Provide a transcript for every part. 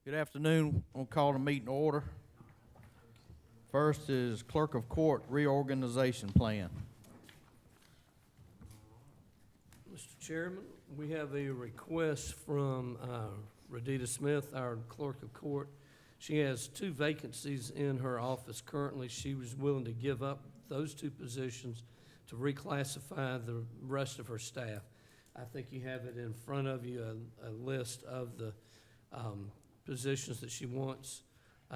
Good afternoon. We'll call the meeting to order. First is Clerk of Court Reorganization Plan. Mr. Chairman, we have a request from Radita Smith, our Clerk of Court. She has 2 vacancies in her office currently. She was willing to give up those 2 positions to reclassify the rest of her staff. I think you have it in front of you, a list of the positions that she wants.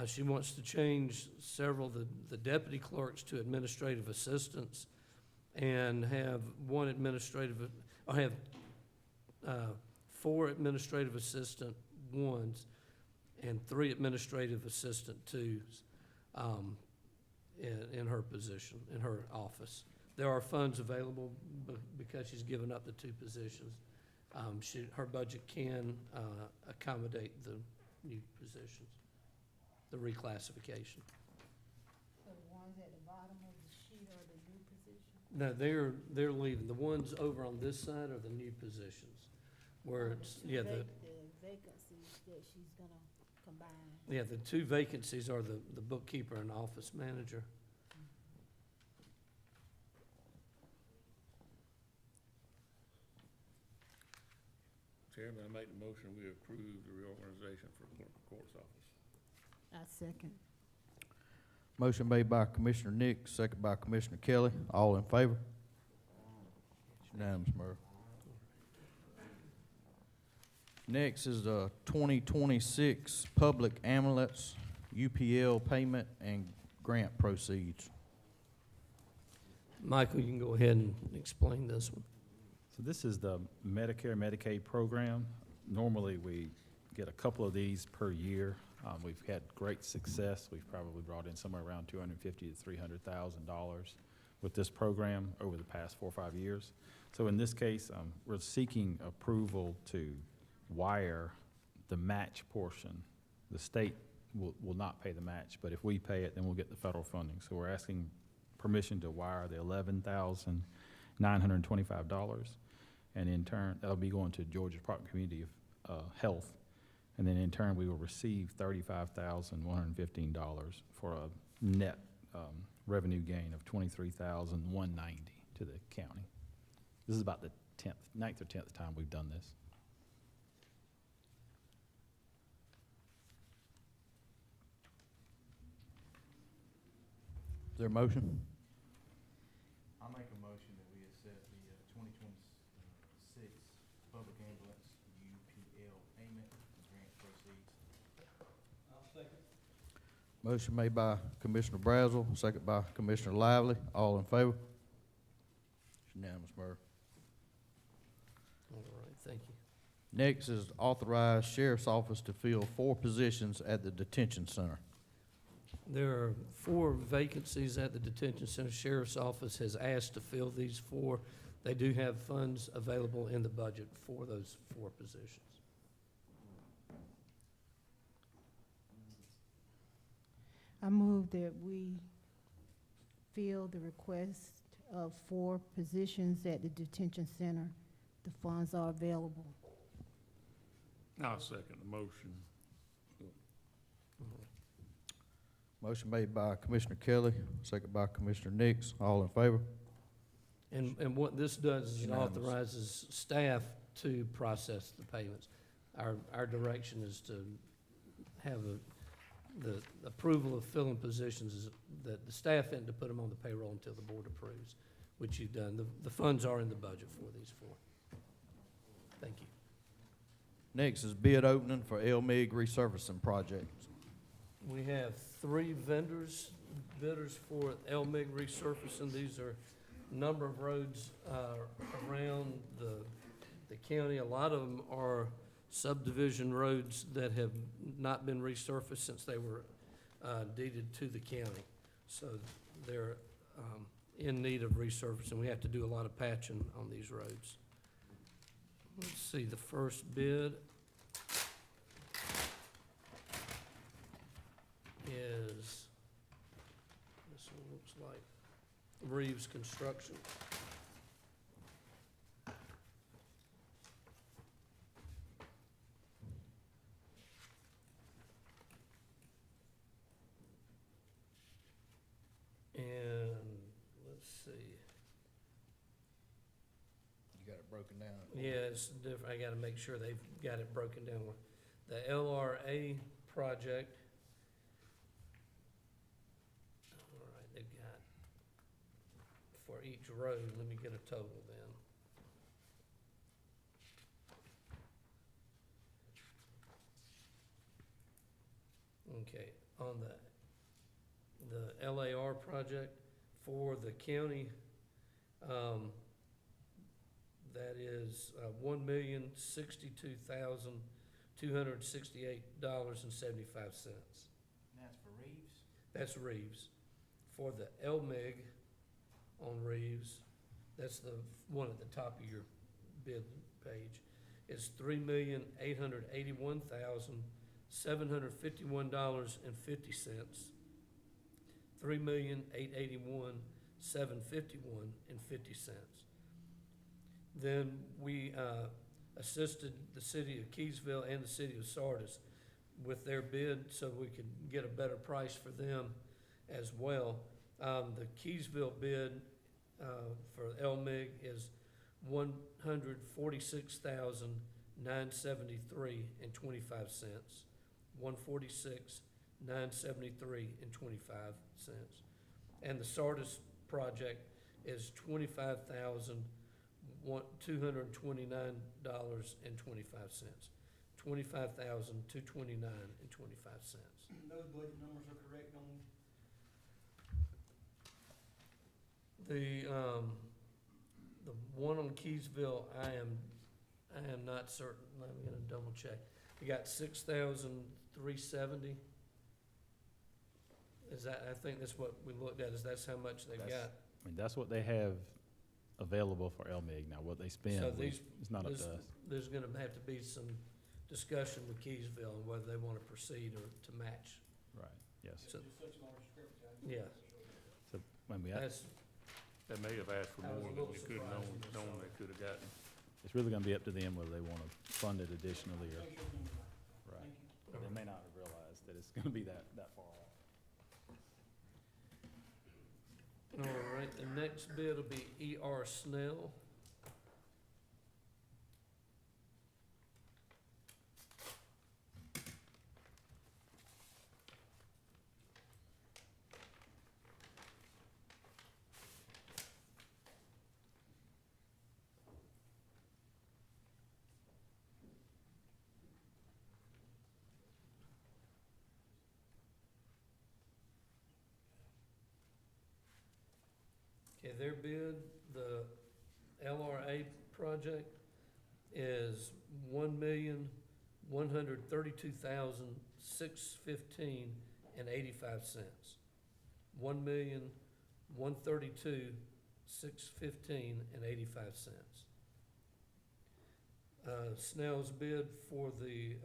She wants to change several of the deputy clerks to administrative assistants and have 4 administrative assistant 1s and 3 administrative assistant 2s in her position, in her office. There are funds available because she's given up the 2 positions. Her budget can accommodate the new positions, the reclassification. So the ones at the bottom of the sheet are the new positions? No, they're leaving. The ones over on this side are the new positions, where it's, yeah, The vacancies that she's gonna combine. yeah, the 2 vacancies are the bookkeeper and office manager. Chairman, I make the motion, we approve the reorganization for Clerk of Court's office. I second. Motion made by Commissioner Nix, second by Commissioner Kelly. All in favor? It's unanimous, Mayor. Next is the 2026 Public Ambulance UPL payment and grant proceeds. Michael, you can go ahead and explain this one. So this is the Medicare, Medicaid program. Normally, we get a couple of these per year. We've had great success. We've probably brought in somewhere around $250,000 to $300,000 with this program over the past 4 or 5 years. So in this case, we're seeking approval to wire the match portion. The state will not pay the match, but if we pay it, then we'll get the federal funding. So we're asking permission to wire the $11,925. And in turn, that'll be going to Georgia Department of Community Health. And then in turn, we will receive $35,115 for a net revenue gain of $23,190 to the county. This is about the 9th or 10th time we've done this. Is there a motion? I'll make a motion that we accept the 2026 Public Ambulance UPL payment and grant proceeds. I'll second. Motion made by Commissioner Brazel, second by Commissioner Lively. All in favor? It's unanimous, Mayor. All right, thank you. Next is authorize Sheriff's Office to fill 4 positions at the detention center. There are 4 vacancies at the detention center. Sheriff's Office has asked to fill these 4. They do have funds available in the budget for those 4 positions. I move that we fill the request of 4 positions at the detention center. The funds are available. I'll second the motion. Motion made by Commissioner Kelly, second by Commissioner Nix. All in favor? And what this does is it Unanimous. authorizes staff to process the payments. Our direction is to have the approval of filling positions, is that the staff and to put them on the payroll until the board approves, which you've done. The funds are in the budget for these 4. Thank you. Next is bid opening for LMIG resurfacing project. We have 3 bidders for LMIG resurfacing. These are a number of roads around the county. A lot of them are subdivision roads that have not been resurfaced since they were deeded to the county. So they're in need of resurfacing. We have to do a lot of patching on these roads. Let's see, the first bid is, this one looks like Reeves Construction. broken down. Yeah, it's different, I gotta make sure they've got it broken down. The LRA project. All right, they've got, for each road, let me get a total then. Okay, on the LAR project for the county, that is $1,062,268.75. And that's for Reeves? That's Reeves. For the LMIG on Reeves, that's the one at the top of your bid page, is $3,881,751.50. $3,881,751.50. Then we assisted the city of Keysville and the city of Sardis with their bid so we could get a better price for them as well. The Keysville bid for LMIG is $146,973.25. $146,973.25. And the Sardis project is $25,229.25. $25,229.25. Those budget numbers are correct on, The one on Keysville, I am not certain, I'm gonna double check. We got 6,370. Is that, I think that's what we looked at, is that's how much they've That's- got. I mean, that's what they have available for LMIG. Now, what they spend, So it's not up This- to us. There's gonna have to be some discussion with Keysville on whether they wanna proceed or to match. Right, yes. So, there's such large discrepancy. yeah, So, I mean, that's, They may have asked for I was a more than little they could have surprised when I known saw they it. could have gotten. it's really gonna be up to them whether they wanna fund it additionally or, Make sure the number's right. right. Thank you. They may not have realized that it's gonna be that far off. all right, the next bid will be E.R. Snell. Okay, their bid, the LRA project is $1,132,615.85. $1,132,615.85. Snell's bid for the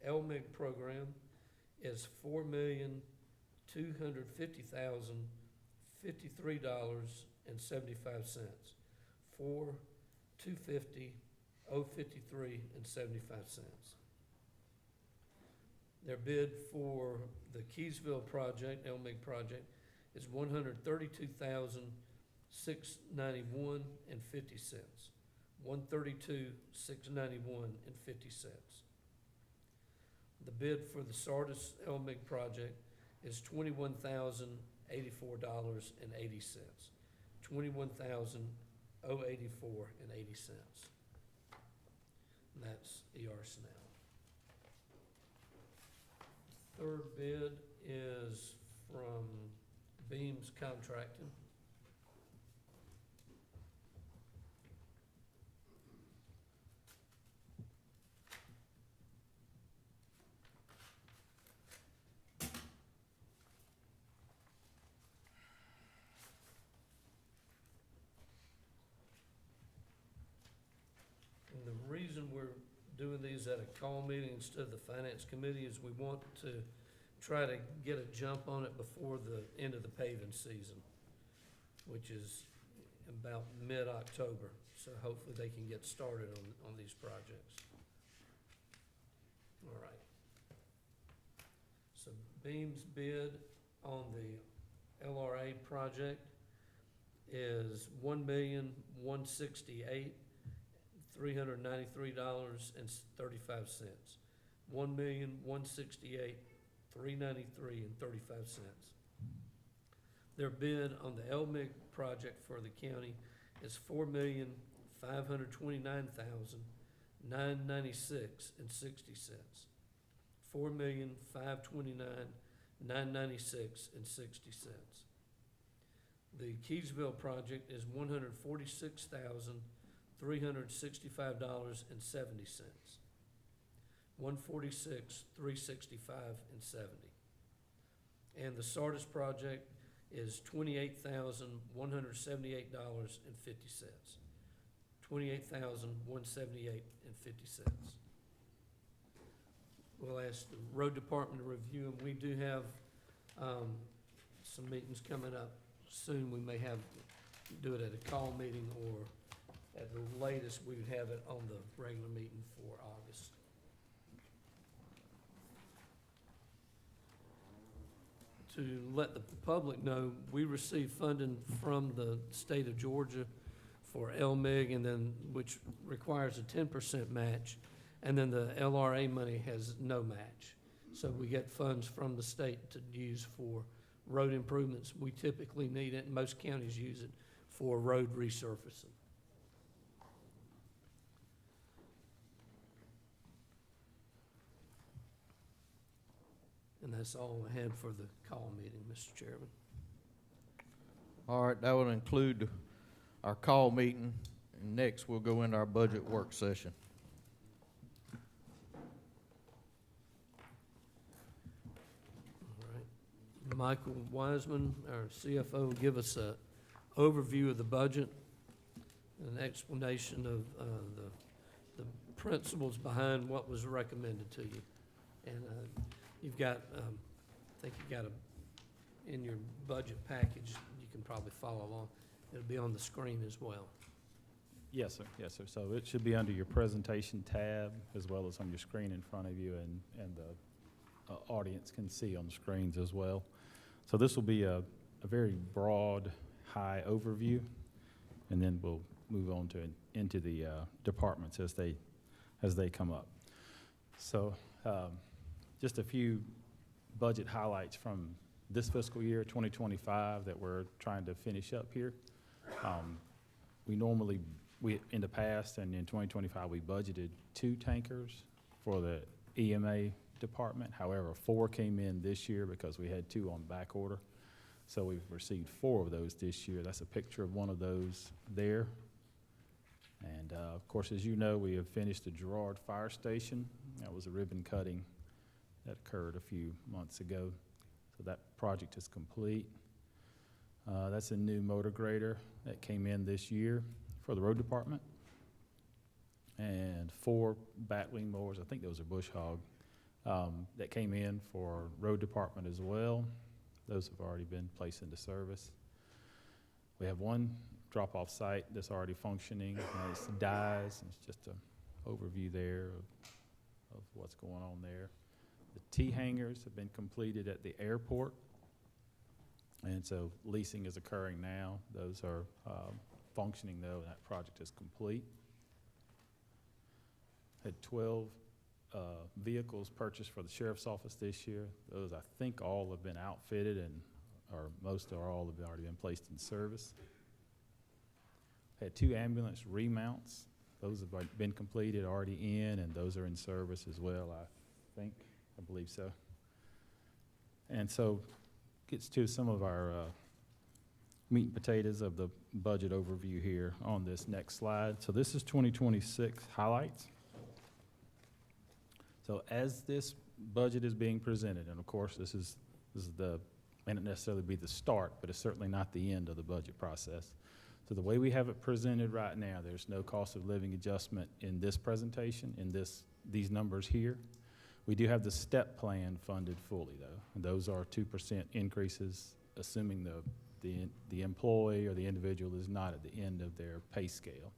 LMIG program is $4,250,053.75. $4,250,053.75. Their bid for the Keysville project, LMIG project, is $132,691.50. $132,691.50. The bid for the Sardis LMIG project is $21,084.80. $21,084.80. And that's E.R. Snell. Third bid is from Beams Contracting. And the reason we're doing these at a call meeting instead of the finance committee is we want to try to get a jump on it before the end of the paving season, which is about mid-October. So hopefully they can get started on these projects. All right. So Beam's bid on the LRA project is $1,168,885.50. $393.35. $1,168,393.35. Their bid on the LMIG project for the county is $4,529,996.60. $4,529,996.60. The Keysville project is $146,365.70. $146,365.70. And the Sardis project is $28,178.50. $28,178.50. We'll ask the road department to review them. We do have some meetings coming up soon. We may do it at a call meeting, or at the latest, we would have it on the regular meeting for August. To let the public know, we receive funding from the state of Georgia for LMIG, and then, which requires a 10% match, and then the LRA money has no match. So we get funds from the state to use for road improvements. We typically need it, and most counties use it for road resurfacing. And that's all I had for the call meeting, Mr. Chairman. All right, that will include our call meeting, and next we'll go into our budget work session. All right. Michael Wiseman, our CFO, will give us an overview of the budget, an explanation of the principles behind what was recommended to you. And you've got, I think you've got in your budget package, you can probably follow along. It'll be on the screen as well. Yes, sir. Yes, sir. So it should be under your presentation tab, as well as on your screen in front of you, and the audience can see on the screens as well. So this will be a very broad, high overview, and then we'll move on into the departments as they come up. So just a few budget highlights from this fiscal year, 2025, that we're trying to finish up here. We in the past and in 2025, we budgeted 2 tankers for the EMA department. However, 4 came in this year because we had 2 on back order. So we've received 4 of those this year. That's a picture of one of those there. And of course, as you know, we have finished the Girard Fire Station. That was a ribbon cutting that occurred a few months ago. So that project is complete. That's a new motor grader that came in this year for the road department. And 4 batwing mowers, I think those are bush hog, that came in for road department as well. Those have already been placed into service. We have 1 drop-off site that's already functioning, and it's dyes. It's just an overview there of what's going on there. The T-hangars have been completed at the airport, and so leasing is occurring now. Those are functioning, though, and that project is complete. Had 12 vehicles purchased for the sheriff's office this year. Those, I think, all have been outfitted, or most or all have already been placed in service. Had 2 ambulance remounts. Those have been completed, already in, and those are in service as well, I believe so. And so gets to some of our meat and potatoes of the budget overview here on this next slide. So this is 2026 highlights. So as this budget is being presented, and of course this is may not necessarily be the start, but it's certainly not the end of the budget process. So the way we have it presented right now, there's no cost of living adjustment in this presentation, in these numbers here. We do have the step plan funded fully, though, and those are 2% increases, assuming the employee or the individual is not at the end of their pay scale.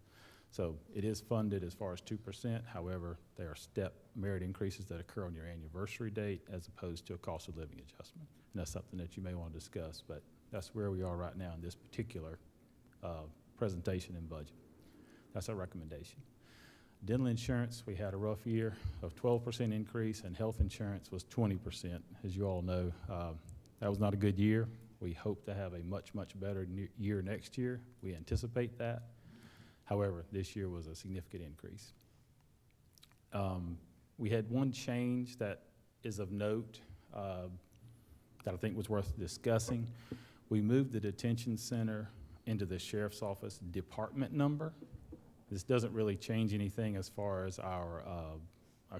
So it is funded as far as 2%. However, there are step merit increases that occur on your anniversary date as opposed to a cost of living adjustment. And that's something that you may want to discuss, but that's where we are right now in this particular presentation and budget. That's our recommendation. Dental insurance, we had a rough year of 12% increase, and health insurance was 20%. As you all know, that was not a good year. We hope to have a much, much better year next year. We anticipate that. However, this year was a significant increase. We had one change that is of note that I think was worth discussing. We moved the detention center into the sheriff's office department number. This doesn't really change anything as far as our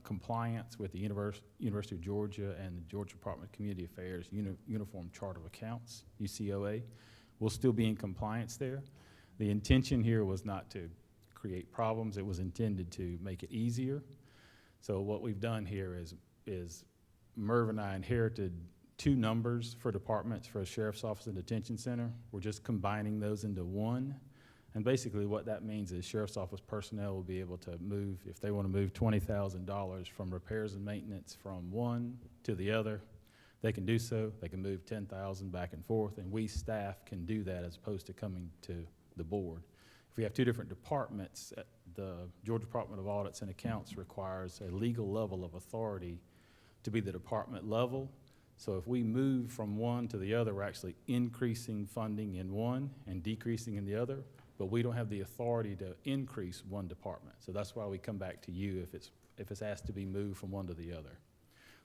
compliance with the University of Georgia and the Georgia Department of Community Affairs Uniform Chart of Accounts, UCOA. We'll still be in compliance there. The intention here was not to create problems. It was intended to make it easier. So what we've done here is Merv and I inherited two numbers for departments for a sheriff's office and detention center. We're just combining those into one. And basically what that means is sheriff's office personnel will be able to move, if they want to move $20,000 from repairs and maintenance from one to the other, they can do so. They can move $10,000 back and forth, and we staff can do that as opposed to coming to the board. If we have two different departments, the Georgia Department of Audits and Accounts requires a legal level of authority to be the department level. So if we move from one to the other, we're actually increasing funding in one and decreasing in the other, but we don't have the authority to increase one department. So that's why we come back to you if it's asked to be moved from one to the other.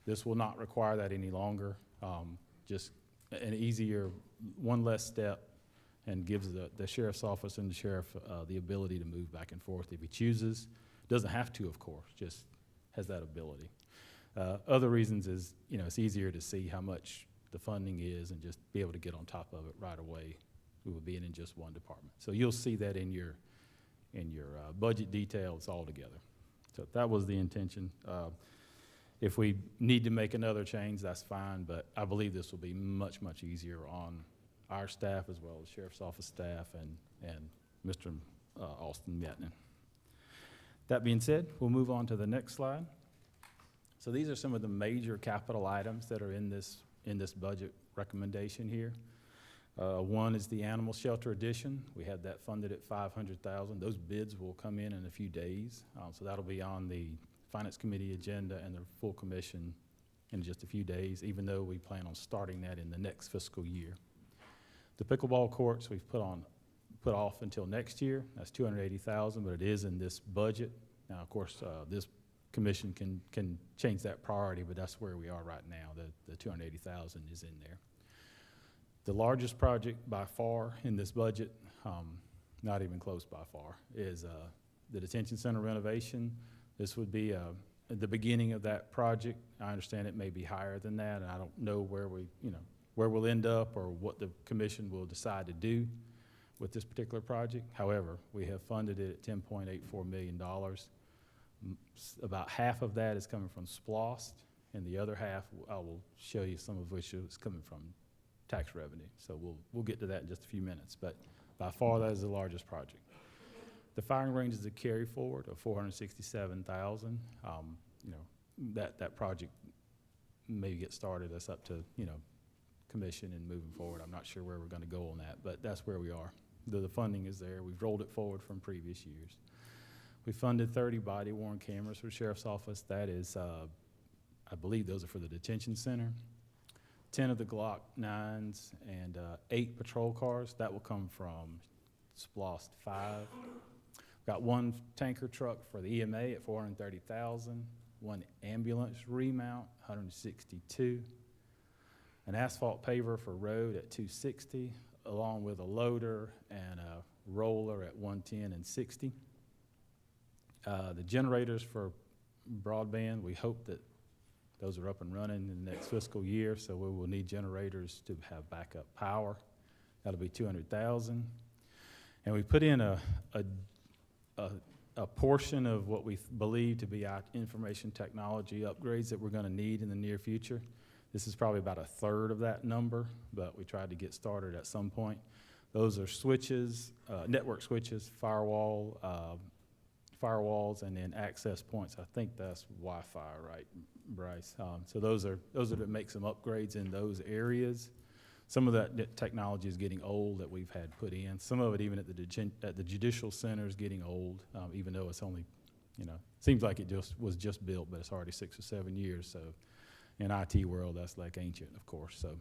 This will not require that any longer. Just an easier, one less step, and gives the sheriff's office and the sheriff the ability to move back and forth if he chooses. Doesn't have to, of course, just has that ability. Other reasons is, it's easier to see how much the funding is and just be able to get on top of it right away. We will be in just one department. So you'll see that in your budget details all together. So that was the intention. If we need to make another change, that's fine, but I believe this will be much, much easier on our staff as well as sheriff's office staff and Mr. Austin Metnan. That being said, we'll move on to the next slide. So these are some of the major capital items that are in this budget recommendation here. One is the animal shelter addition. We had that funded at $500,000. Those bids will come in a few days. So that'll be on the Finance Committee agenda and the full commission in just a few days, even though we plan on starting that in the next fiscal year. The pickleball courts we've put off until next year. That's $280,000, but it is in this budget. Now, of course, this commission can change that priority, but that's where we are right now. The $280,000 is in there. The largest project by far in this budget, not even close by far, is the detention center renovation. This would be the beginning of that project. I understand it may be higher than that, and I don't know where we'll end up or what the commission will decide to do with this particular project. However, we have funded it at $10.84 million. About half of that is coming from SPLOST, and the other half I will show you some of which is coming from tax revenue. So we'll get to that in just a few minutes, but by far that is the largest project. The firing range is a carry forward of $467,000. That project may get started. That's up to commission and moving forward. I'm not sure where we're going to go on that, but that's where we are. The funding is there. We've rolled it forward from previous years. We funded 30 body-worn cameras for the sheriff's office. That is, I believe those are for the detention center. 10 of the Glock 9s and 8 patrol cars. That will come from SPLOST 5. Got one tanker truck for the EMA at $430,000. One ambulance remount, $162,000. An asphalt paver for road at $260,000, along with a loader and a roller at $110,000 and $60,000. The generators for broadband, we hope that those are up and running in the next fiscal year, so we will need generators to have backup power. That'll be $200,000. And we put in a portion of what we believe to be our information technology upgrades that we're going to need in the near future. This is probably about a third of that number, but we tried to get started at some point. Those are switches, network switches, firewalls, and then access points. I think that's Wi-Fi, right, Bryce? So those are that make some upgrades in those areas. Some of that technology is getting old that we've had put in. Some of it, even at the judicial center, is getting old, even though it's only You know, seems like it was just built, but it's already 6 or 7 years, so in IT world, that's like ancient, of course, so.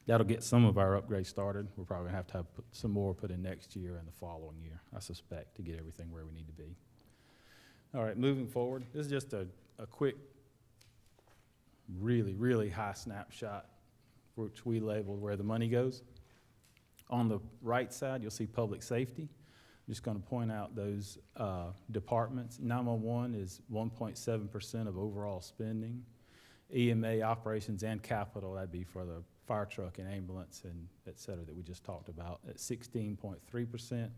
That'll get some of our upgrades started. We're probably gonna have to some more put in next year and the following year, I suspect, to get everything where we need to be. All right, moving forward, this is just a quick, really, really high snapshot, which we labeled where the money goes. On the right side, you'll see public safety. I'm just gonna point out those departments. 911 is 1.7% of overall spending. EMA operations and capital, that'd be for the fire truck and ambulance and et cetera that we just talked about, at 16.3%.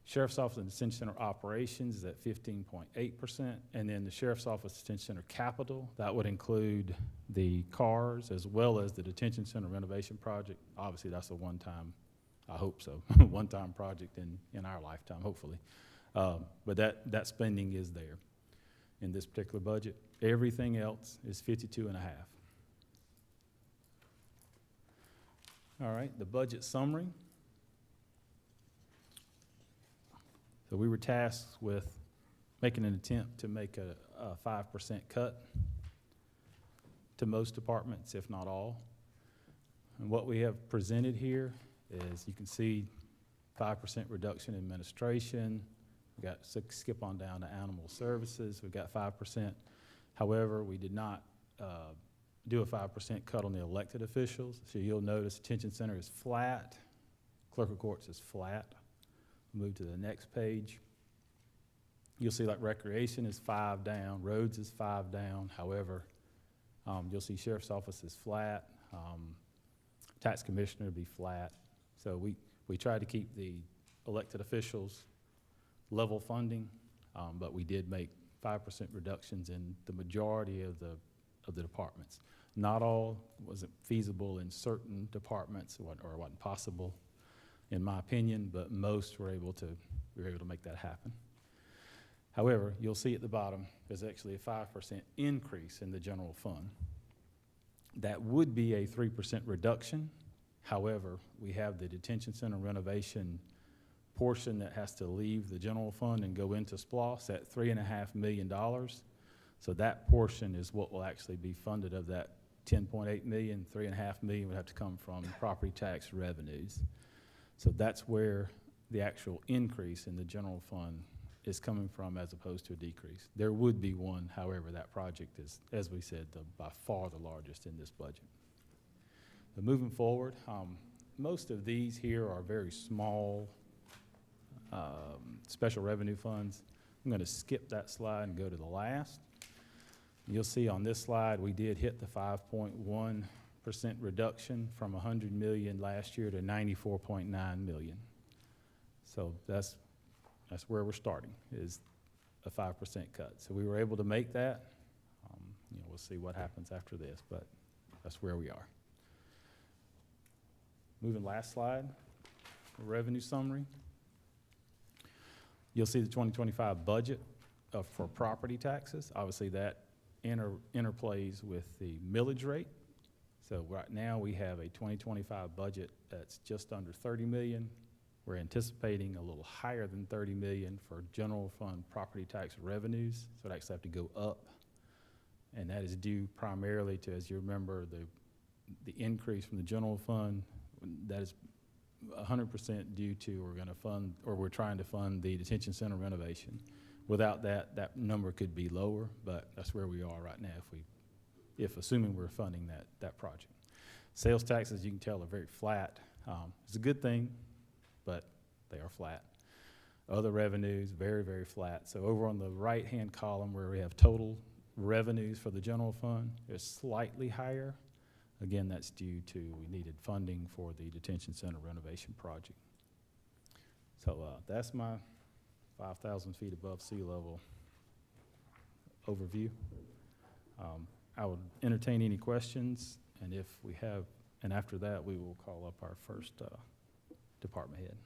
Sheriff's Office and Detention Center operations is at 15.8%. And then the Sheriff's Office Detention Center capital, that would include the cars as well as the detention center renovation project. Obviously, that's a one-time, I hope so, one-time project in our lifetime, hopefully. But that spending is there in this particular budget. Everything else is 52.5. All right, the budget summary. So we were tasked with making an attempt to make a 5% cut to most departments, if not all. And what we have presented here is, you can see 5% reduction in administration. We got, skip on down to animal services. We've got 5%. However, we did not do a 5% cut on the elected officials. So you'll notice detention center is flat, clerk of courts is flat. Move to the next page. You'll see like recreation is 5 down, roads is 5 down. However, you'll see sheriff's office is flat, tax commissioner be flat. So we tried to keep the elected officials level funding, but we did make 5% reductions in the majority of the departments. Not all wasn't feasible in certain departments, or wasn't possible, in my opinion, but most we were able to make that happen. However, you'll see at the bottom, there's actually a 5% increase in the general fund. That would be a 3% reduction. However, we have the detention center renovation portion that has to leave the general fund and go into SPLOST at $3.5 million. So that portion is what will actually be funded of that 10.8 million. 3.5 million would have to come from property tax revenues. So that's where the actual increase in the general fund is coming from, as opposed to a decrease. There would be one, however, that project is, as we said, by far the largest in this budget. But moving forward, most of these here are very small special revenue funds. I'm going to skip that slide and go to the last. You'll see on this slide, we did hit the 5.1% reduction from 100 million last year to 94.9 million. So that's where we're starting, is a 5% cut. So we were able to make that. We'll see what happens after this, but that's where we are. Moving last slide, revenue summary. You'll see the 2025 budget for property taxes. Obviously, that interplays with the millage rate. So right now, we have a 2025 budget that's just under 30 million. We're anticipating a little higher than 30 million for general fund property tax revenues. So it actually have to go up. And that is due primarily to, as you remember, the increase from the general fund. That is 100% due to we're trying to fund the detention center renovation. Without that, that number could be lower, but that's where we are right now if assuming we're funding that project. Sales taxes, you can tell, are very flat. It's a good thing, but they are flat. Other revenues, very, very flat. So over on the right-hand column where we have total revenues for the general fund, it's slightly higher. Again, that's due to we needed funding for the detention center renovation project. So that's my 5,000 feet above sea level overview. I would entertain any questions, and if we have, and after that, we will call up our first department head.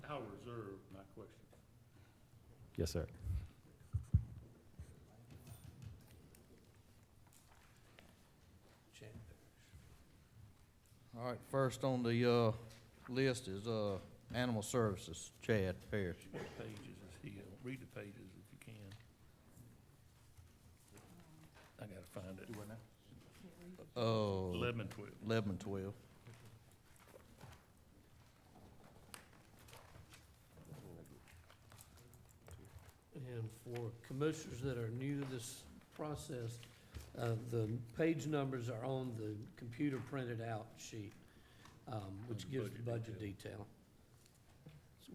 I'll reserve my question. Yes, sir. All right, first on the, list is, Animal Services, Chad Parrish. What pages is he on? Read the pages if you can. I gotta find it. 11 and 12. 11 and 12. And for commissioners that are new to this process, the page numbers are on the computer printed out sheet, which gives the budget detail,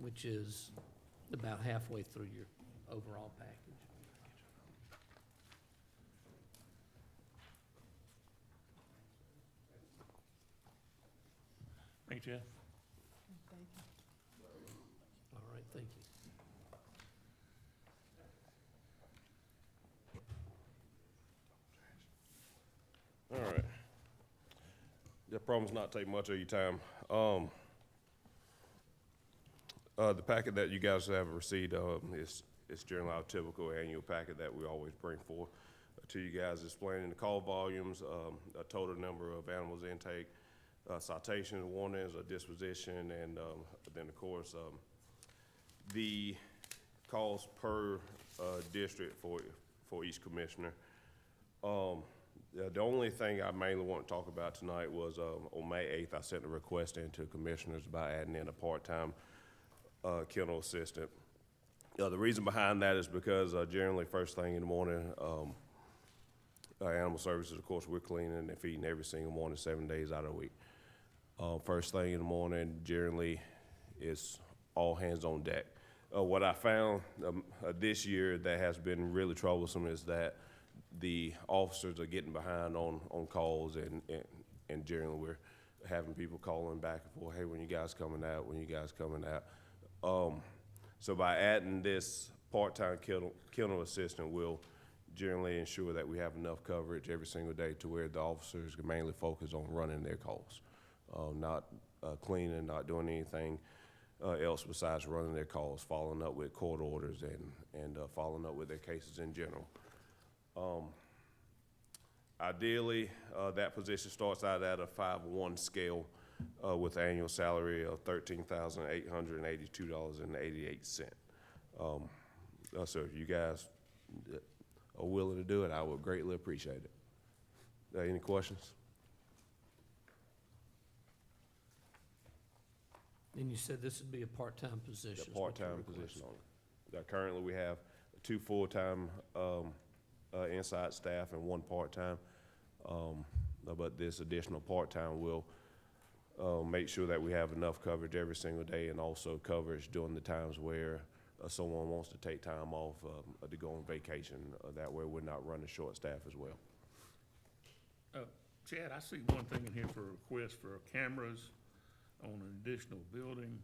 which is about halfway through your overall package. Thank you, Jeff. All right, thank you. All right. The promise not take much of your time. The packet that you guys have received is generally our typical annual packet that we always bring forth to you guys, explaining the call volumes, a total number of animals intake, citations, warnings, a disposition, and then of course the calls per district for each commissioner. The only thing I mainly want to talk about tonight was on May 8th, I sent a request in to commissioners about adding in a part-time kennel assistant. The reason behind that is because generally first thing in the morning, Animal Services, of course, we're cleaning and feeding every single morning, 7 days out of the week. First thing in the morning generally is all hands on deck. What I found this year that has been really troublesome is that the officers are getting behind on calls, and generally we're having people calling back and forth, hey, when you guys coming out, when you guys coming out. So by adding this part-time kennel assistant, we'll generally ensure that we have enough coverage every single day to where the officers can mainly focus on running their calls, not cleaning, not doing anything else besides running their calls, following up with court orders and following up with their cases in general. Ideally, that position starts out at a 5-1 scale with an annual salary of $13,882.88. So if you guys are willing to do it, I would greatly appreciate it. Any questions? And you said this would be a part-time position? A is what you're part-time position requesting. only. Currently, we have 2 full-time inside staff and 1 part-time. But this additional part-time will make sure that we have enough coverage every single day, and also coverage during the times where someone wants to take time off to go on vacation. That way we're not running short staff as well. Chad, I see one thing in here for a request for cameras on an additional building.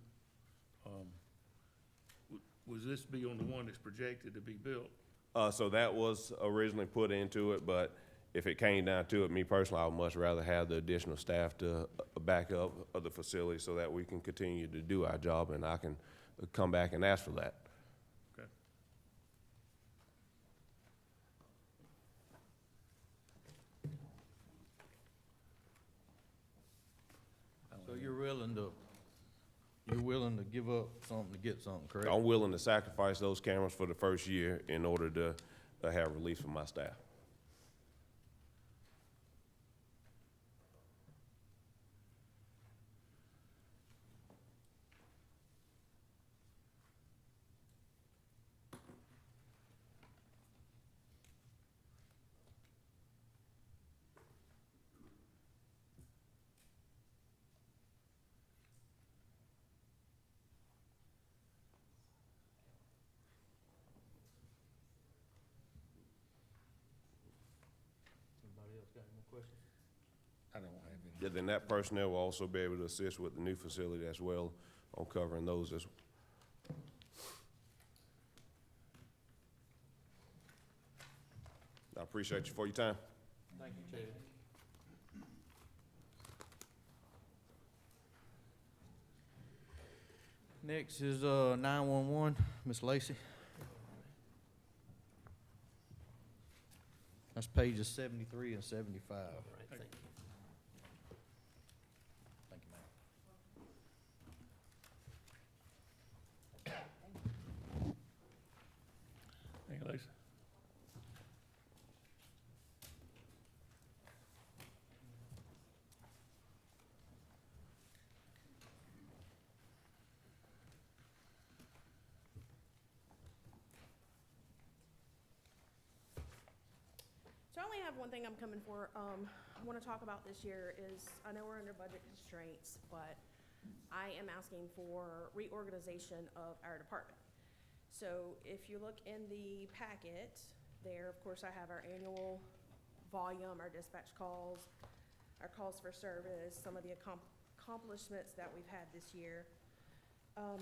Was this be on the one that's projected to be built? So that was originally put into it, but if it came down to it, me personally, I would much rather have the additional staff to back up of the facility so that we can continue to do our job, and I can come back and ask for that. Okay. So you're willing to give up something to get something, correct? I'm willing to sacrifice those cameras for the first year in order to have relief for my staff. Anybody else got any more questions? I don't have any. Yeah, then that personnel will also be able to assist with the new facility as well on covering those as I appreciate you for your time. Thank you, Chad. Next is 911, Ms. Lacy. That's pages 73 and 75. All right, thank you. So I only have one thing I'm coming for. I want to talk about this year is, I know we're under budget constraints, but I am asking for reorganization of our department. So if you look in the packet, there, of course, I have our annual volume, our dispatch calls, our calls for service, some of the accomplishments that we've had this year.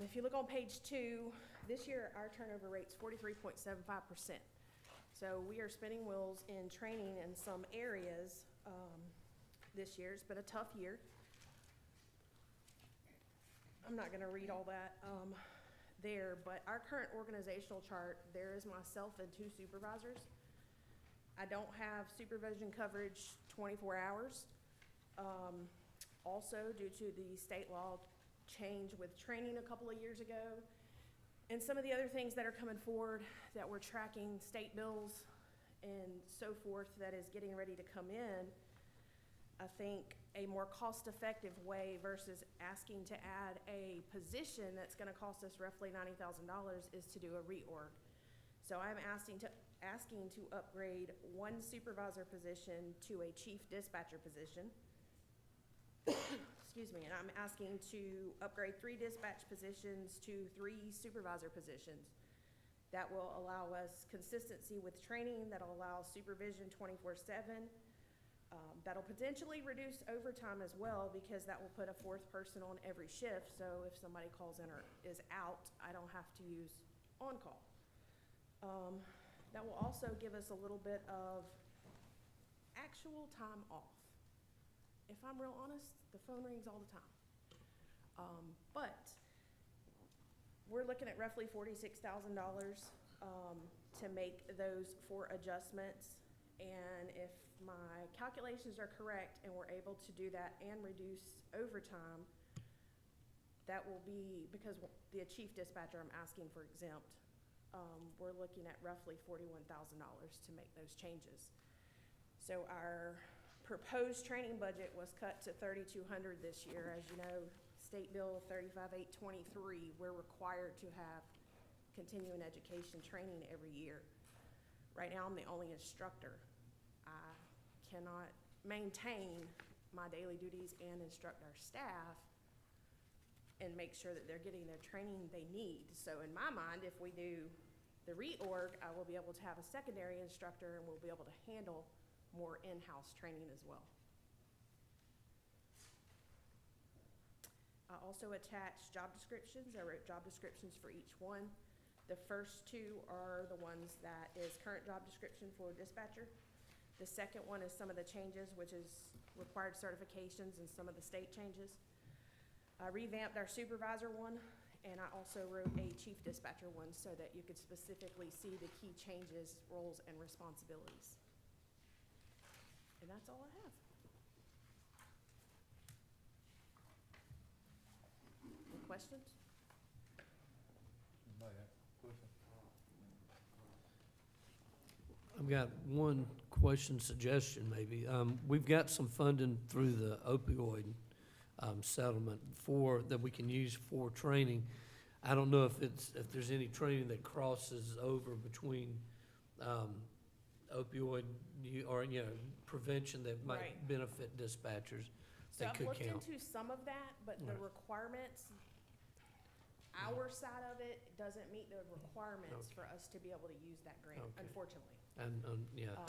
If you look on page 2, this year our turnover rate's 43.75%. So we are spinning wheels in training in some areas this year. It's been a tough year. I'm not gonna read all that there, but our current organizational chart, there is myself and 2 supervisors. I don't have supervision coverage 24 hours. Also, due to the state law change with training a couple of years ago, and some of the other things that are coming forward that we're tracking, state bills and so forth, that is getting ready to come in, I think a more cost-effective way versus asking to add a position that's gonna cost us roughly $90,000 is to do a reorg. So I'm asking to upgrade 1 supervisor position to a chief dispatcher position. Excuse me, and I'm asking to upgrade 3 dispatch positions to 3 supervisor positions. That will allow us consistency with training, that'll allow supervision 24/7. That'll potentially reduce overtime as well, because that will put a 4th person on every shift, so if somebody calls in or is out, I don't have to use on-call. That will also give us a little bit of actual time off. If I'm real honest, the phone rings all the time. But we're looking at roughly $46,000 to make those 4 adjustments. And if my calculations are correct and we're able to do that and reduce overtime, that will be, because the chief dispatcher I'm asking for exempt, we're looking at roughly $41,000 to make those changes. So our proposed training budget was cut to $3,200 this year. As you know, State Bill 35-823, we're required to have continuing education training every year. Right now, I'm the only instructor. I cannot maintain my daily duties and instruct our staff and make sure that they're getting their training they need. So in my mind, if we do the reorg, I will be able to have a secondary instructor and we'll be able to handle more in-house training as well. I also attached job descriptions. I wrote job descriptions for each one. The first 2 are the ones that is current job description for dispatcher. The second one is some of the changes, which is required certifications and some of the state changes. I revamped our supervisor one, and I also wrote a chief dispatcher one so that you could specifically see the key changes, roles, and responsibilities. And that's all I have. Any questions? I've got one question, suggestion maybe. We've got some funding through the opioid settlement that we can use for training. I don't know if there's any training that crosses over between opioid or, prevention that might Right. benefit dispatchers So that I've could looked count. into some of that, but the Right. requirements, our side of it doesn't meet the requirements for us to be able to use that grant, Okay. unfortunately. And,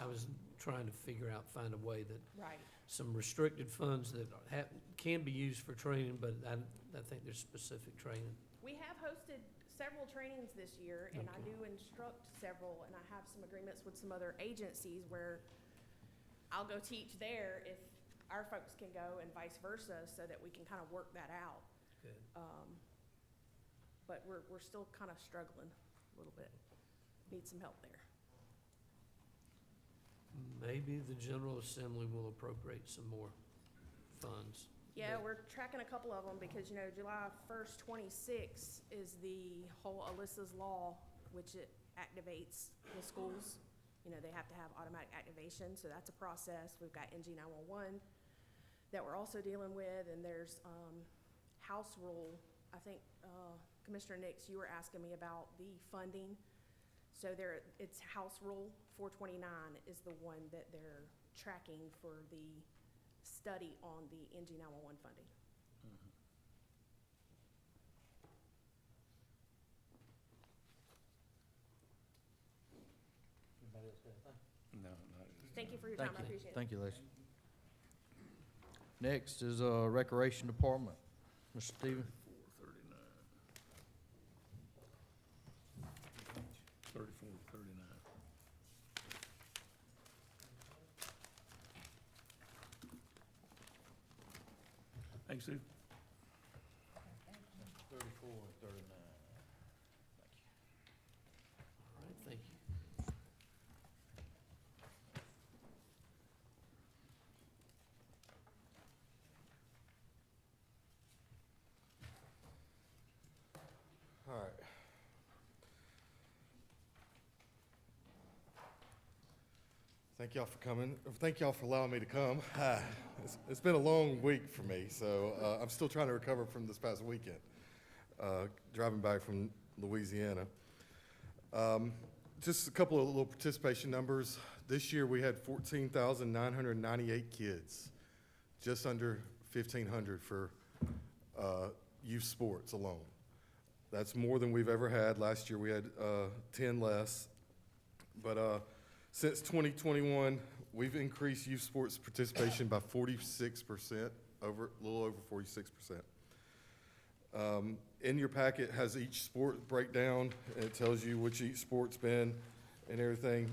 I was trying to find a way that Right. some restricted funds that can be used for training, but I think there's specific training. We have hosted several trainings this year, and I Okay. do instruct several, and I have some agreements with some other agencies where I'll go teach there if our folks can go and vice versa, so that we can kind of work that out. Good. But we're still kind of struggling a little bit. Need some help there. Maybe the General Assembly will appropriate some more funds. Yeah, But- we're tracking a couple of them because, July 1st, 26 is the whole Alyssa's Law, which it activates the schools. They have to have automatic activation, so that's a process. We've got NG 911 that we're also dealing with, and there's House Rule. I think, Commissioner Nix, you were asking me about the funding. So it's House Rule 429 is the one that they're tracking for the study on the NG 911 funding. Anybody else got anything? No, not just. Thank you for your time, Thank I you. appreciate it. Thank you, Lacey. Next is, Recreation Department. Mr. Stevens. 3439. Thanks, Steve. 34 and 39. All right, thank you. All right. Thank y'all for coming. Thank y'all for allowing me to come. It's been a long week for me, so I'm still trying to recover from this past weekend, driving back from Louisiana. Just a couple of little participation numbers. This year we had 14,998 kids, just under 1,500 for youth sports alone. That's more than we've ever had. Last year we had 10 less. But since 2021, we've increased youth sports participation by 46%, a little over 46%. In your packet has each sport breakdown, and it tells you which each sport's been and everything.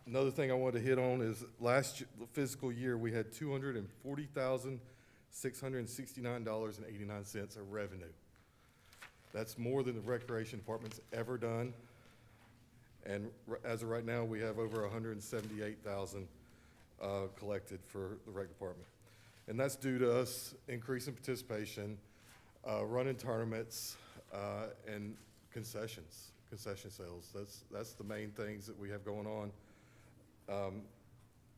Another thing I wanted to hit on is last fiscal year, we had $240,669.89 of revenue. That's more than the recreation department's ever done. And as of right now, we have over 178,000 collected for the rec department. And that's due to us increasing participation, running tournaments, and concession sales. That's the main things that we have going on.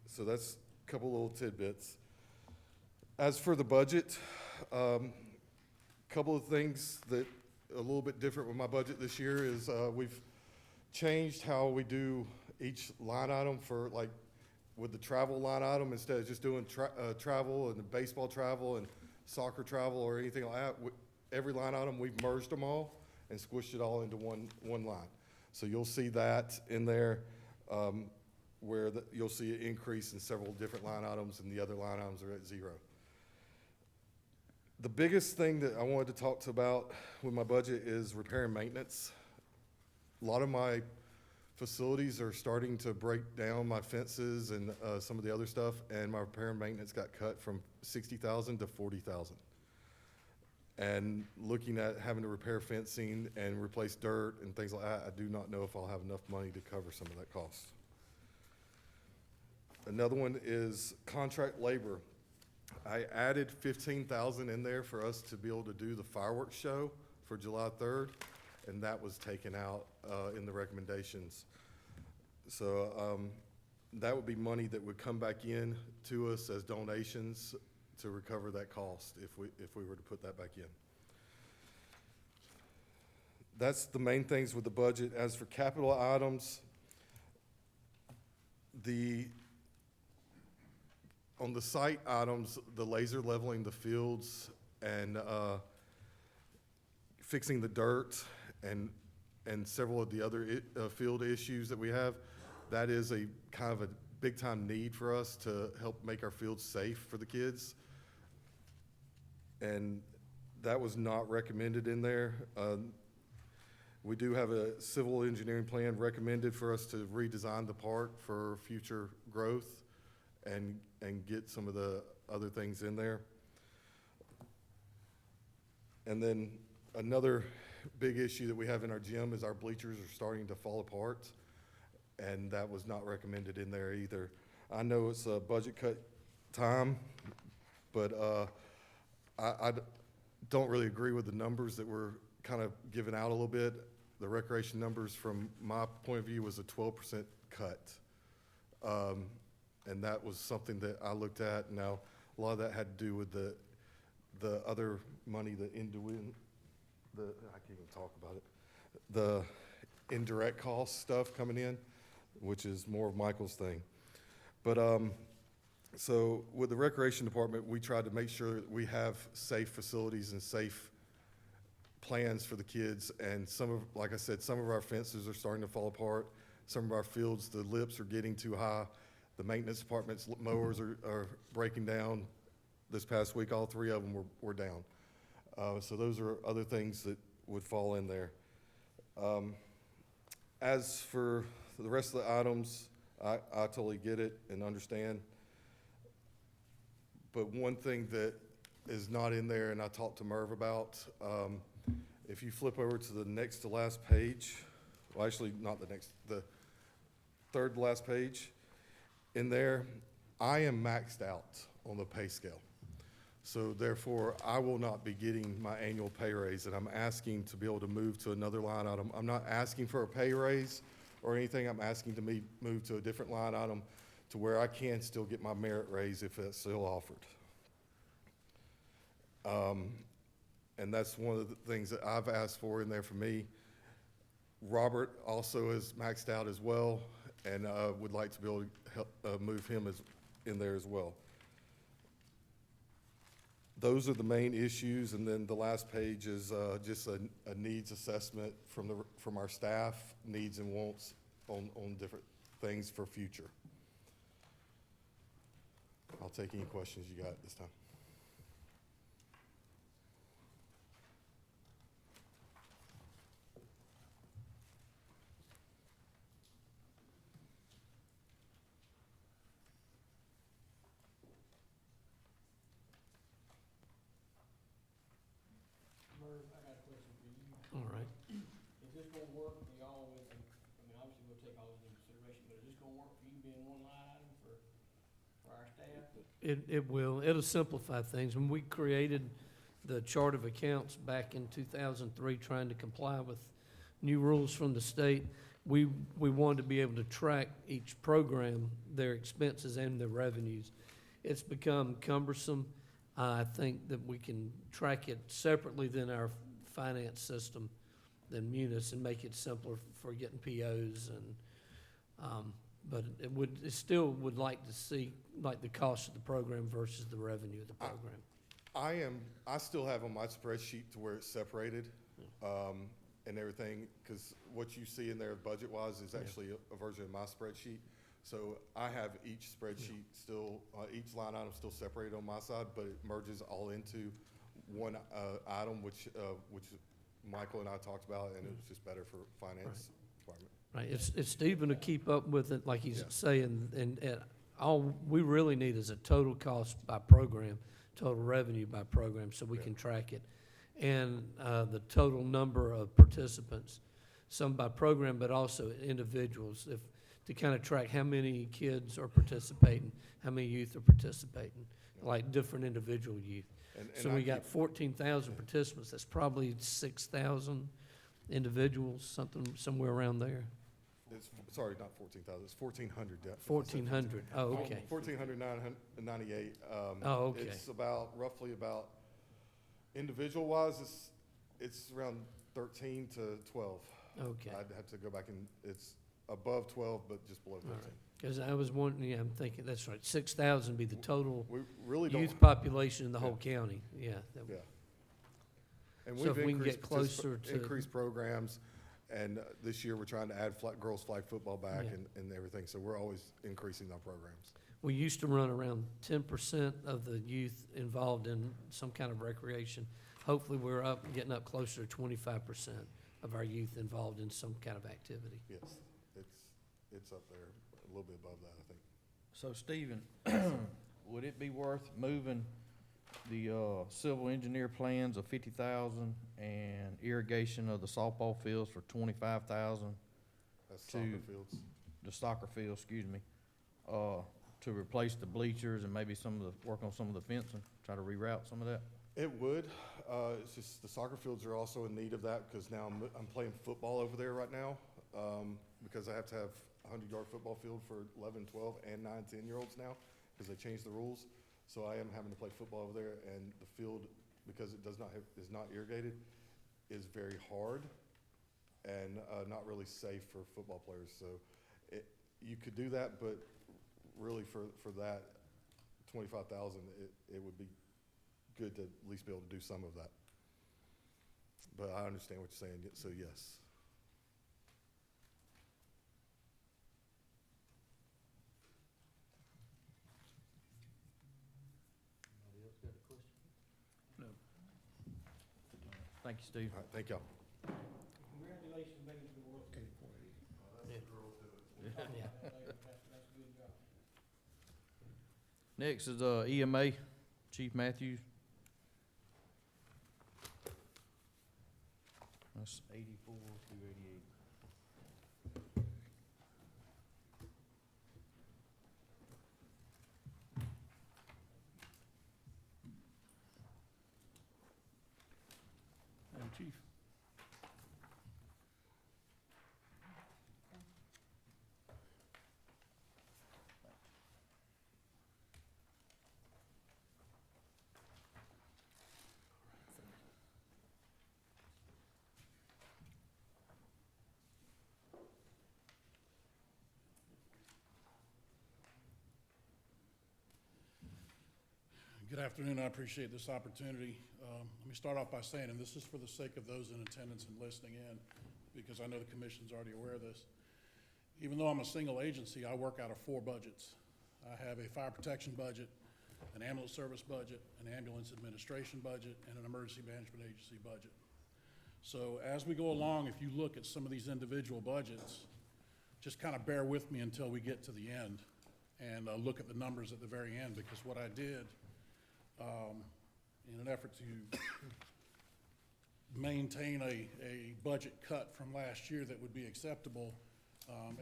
So that's a couple little tidbits. As for the budget, couple of things that a little bit different with my budget this year is we've changed how we do each line item for, like, with the travel line item, instead of just doing travel and the baseball travel and soccer travel or anything like that. Every line item, we've merged them all and squished it all into one line. So you'll see that in there, where you'll see an increase in several different line items, and the other line items are at zero. The biggest thing that I wanted to talk about with my budget is repair and maintenance. A lot of my facilities are starting to break down, my fences and some of the other stuff, and my repair and maintenance got cut from $60,000 to $40,000. And looking at having to repair fencing and replace dirt and things like that, I do not know if I'll have enough money to cover some of that cost. Another one is contract labor. I added $15,000 in there for us to be able to do the fireworks show for July 3rd, and that was taken out in the recommendations. So that would be money that would come back in to us as donations to recover that cost if we were to put that back in. That's the main things with the budget. As for capital items, on the site items, the laser leveling the fields and fixing the dirt and several of the other field issues that we have, that is a kind of a big time need for us to help make our fields safe for the kids. And that was not recommended in there. We do have a civil engineering plan recommended for us to redesign the park for future growth and get some of the other things in there. And then another big issue that we have in our gym is our bleachers are starting to fall apart, and that was not recommended in there either. I know it's a budget cut time, but I don't really agree with the numbers that were kind of given out a little bit. The recreation numbers, from my point of view, was a 12% cut. And that was something that I looked at. Now, a lot of that had to do with the other money, I can't even talk about it. indirect cost stuff coming in, which is more of Michael's thing. But, so with the recreation department, we tried to make sure that we have safe facilities and safe plans for the kids. And some of, like I said, some of our fences are starting to fall apart. Some of our fields, the lips are getting too high. The maintenance department's mowers are breaking down. This past week, all 3 of them were down. So those are other things that would fall in there. As for the rest of the items, I totally get it and understand. But one thing that is not in there, and I talked to Merv about, if you flip over to the next to last page, well, actually, not the next, the third to last page, in there, I am maxed out on the pay scale. So therefore, I will not be getting my annual pay raise, and I'm asking to be able to move to another line item. I'm not asking for a pay raise or anything. I'm asking to move to a different line item to where I can still get my merit raise if it's still offered. And that's one of the things that I've asked for in there for me. Robert also is maxed out as well, and would like to be able to help move him in there as well. Those are the main issues, and then the last page is just a needs assessment from our staff, needs and wants on different things for future. I'll take any questions you got this time. Merv, I got a question for you. All right. Is this gonna work for y'all with, I mean, obviously we'll take all this into consideration, but is this gonna work for you being one line item for our staff? It will. It'll simplify things. When we created the chart of accounts back in 2003, trying to comply with new rules from the state, we wanted to be able to track each program, their expenses and their revenues. It's become cumbersome. I think that we can track it separately than our finance system, than Munis, and make it simpler for getting POs and, but it still would like to see, like, the cost of the program versus the revenue of the program. I still have on my spreadsheet to where it's separated, and everything, because what you see in there budget-wise is actually a version of my spreadsheet. So I have each spreadsheet still, each line item still separated on my side, but it merges all into one item, which Michael and I talked about, and it was just better for finance department. Right, if Stephen to keep up with it, like he's Yeah. saying, and all we really need is a total cost by program, total revenue by program, so we Yeah. can track it. And the total number of participants, some by program, but also individuals, to kind of track how many kids are participating, how many youth are participating, like different individual youth. So we got 14,000 participants, that's probably 6,000 individuals, somewhere around there. Sorry, not 14,000, it's 1,400. 1,400, oh, okay. 1,498. Oh, okay. It's roughly about, individual-wise, it's around 13 to 12. Okay. I'd have to go back and, it's above 12, but just below 13. All right. Because I was wondering, I'm thinking, that's right, 6,000 be the total We really don't. youth population in the whole county, yeah. Yeah. And So we've if we can get increased closer to- increased programs, and this year we're trying to add girls flag football back Yeah. and everything, so we're always increasing our programs. We used to run around 10% of the youth involved in some kind of recreation. Hopefully, we're getting up closer to 25% of our youth involved in some kind of activity. Yes, it's up there, a little bit above that, I think. So Stephen, would it be worth moving the civil engineer plans of 50,000 and irrigation of the softball fields for 25,000, That's soccer To- fields. the soccer field, excuse me, to replace the bleachers and maybe work on some of the fencing, try to reroute some of that? It would, it's just the soccer fields are also in need of that, because now I'm playing football over there right now, because I have to have a 100-yard football field for 11, 12, and 9, 10-year-olds now, because they changed the rules. So I am having to play football over there, and the field, because it is not irrigated, is very hard. and not really safe for football players. So you could do that, but really for that 25,000, it would be good to at least be able to do some of that. But I understand what you're saying, so yes. Anybody else got a question? No. Thank you, Steve. All right, thank y'all. Congratulations, making it to the World Cup. Yeah. Yeah. That's a good job. Next is EMA, Chief Matthews. That's 84 through 88. Madam Chief. Good afternoon. I appreciate this opportunity. Let me start off by saying, and this is for the sake of those in attendance and listening in, because I know the commission's already aware of this. Even though I'm a single agency, I work out of 4 budgets. I have a fire protection budget, an ambulance service budget, an ambulance administration budget, and an emergency management agency budget. So as we go along, if you look at some of these individual budgets, just kind of bear with me until we get to the end and look at the numbers at the very end, because what I did in an effort to maintain a budget cut from last year that would be acceptable,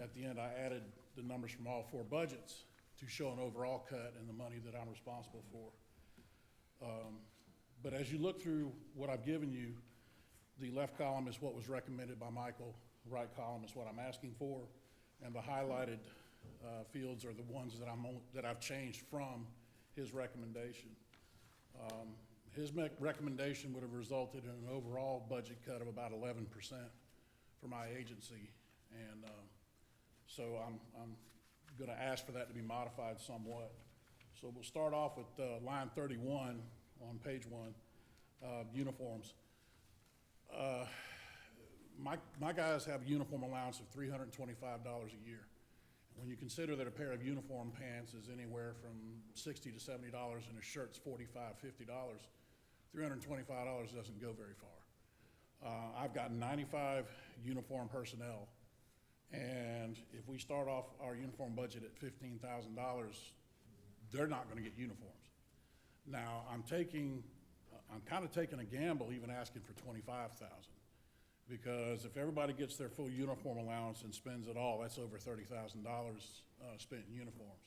at the end I added the numbers from all 4 budgets to show an overall cut in the money that I'm responsible for. But as you look through what I've given you, the left column is what was recommended by Michael, the right column is what I'm asking for, and the highlighted fields are the ones that I've changed from his recommendation. His recommendation would have resulted in an overall budget cut of about 11% for my agency. And so I'm going to ask for that to be modified somewhat. So we'll start off with line 31 on page 1, uniforms. My guys have a uniform allowance of $325 a year. When you consider that a pair of uniform pants is anywhere from $60 to $70 and a shirt's $45, $50, $325 doesn't go very far. I've got 95 uniform personnel, and if we start off our uniform budget at $15,000, they're not gonna get uniforms. Now, I'm kind of taking a gamble even asking for $25,000. Because if everybody gets their full uniform allowance and spends it all, that's over $30,000 spent in uniforms.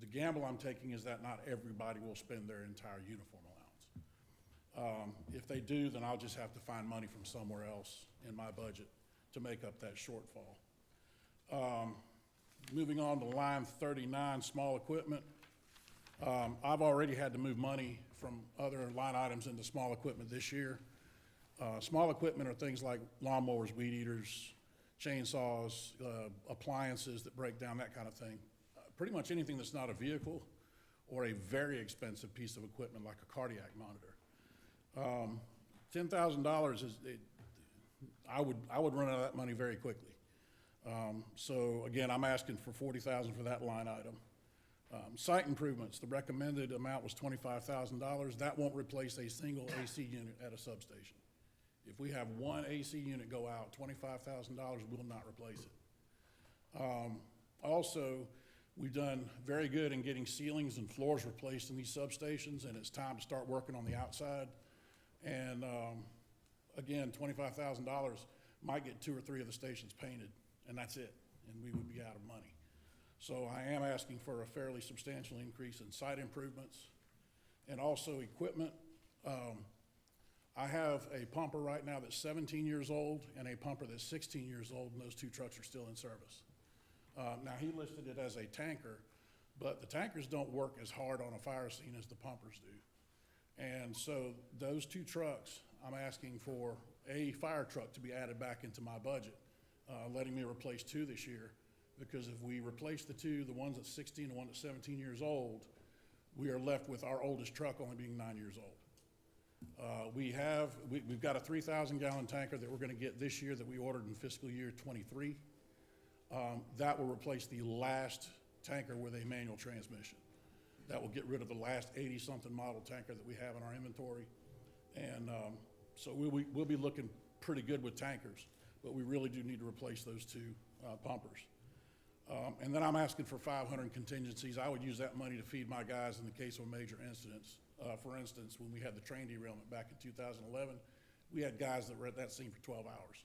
The gamble I'm taking is that not everybody will spend their entire uniform allowance. If they do, then I'll just have to find money from somewhere else in my budget to make up that shortfall. Moving on to line 39, small equipment. I've already had to move money from other line items into small equipment this year. Small equipment are things like lawnmowers, weed eaters, chainsaws, appliances that break down, that kind of thing. Pretty much anything that's not a vehicle or a very expensive piece of equipment like a cardiac monitor. $10,000 is, I would run out of that money very quickly. So again, I'm asking for $40,000 for that line item. Site improvements, the recommended amount was $25,000. That won't replace a single AC unit at a substation. If we have one AC unit go out, $25,000 will not replace it. Also, we've done very good in getting ceilings and floors replaced in these substations, and it's time to start working on the outside. And again, $25,000 might get 2 or 3 of the stations painted, and that's it, and we would be out of money. So I am asking for a fairly substantial increase in site improvements and also equipment. I have a pumper right now that's 17 years old and a pumper that's 16 years old, and those 2 trucks are still in service. Now, he listed it as a tanker, but the tankers don't work as hard on a fire scene as the pumpers do. And so those 2 trucks, I'm asking for a fire truck to be added back into my budget, letting me replace 2 this year. Because if we replace the 2, the one's at 16, the one that's 17 years old, we are left with our oldest truck only being 9 years old. We've got a 3,000-gallon tanker that we're gonna get this year that we ordered in fiscal year '23. That will replace the last tanker with a manual transmission. That will get rid of the last 80-something model tanker that we have in our inventory. And so we'll be looking pretty good with tankers, but we really do need to replace those 2 pumpers. And then I'm asking for 500 contingencies. I would use that money to feed my guys in the case of a major incident. For instance, when we had the train derailment back in 2011, we had guys that were at that scene for 12 hours.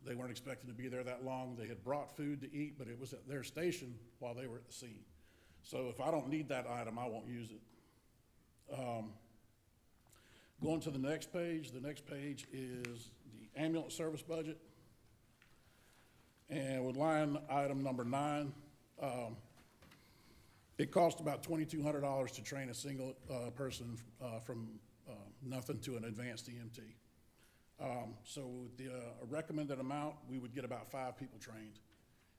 They weren't expecting to be there that long. They had brought food to eat, but it was at their station while they were at the scene. So if I don't need that item, I won't use it. Going to the next page is the ambulance service budget. And with line item number 9, it costs about $2,200 to train a single person from nothing to an advanced EMT. So with the recommended amount, we would get about 5 people trained,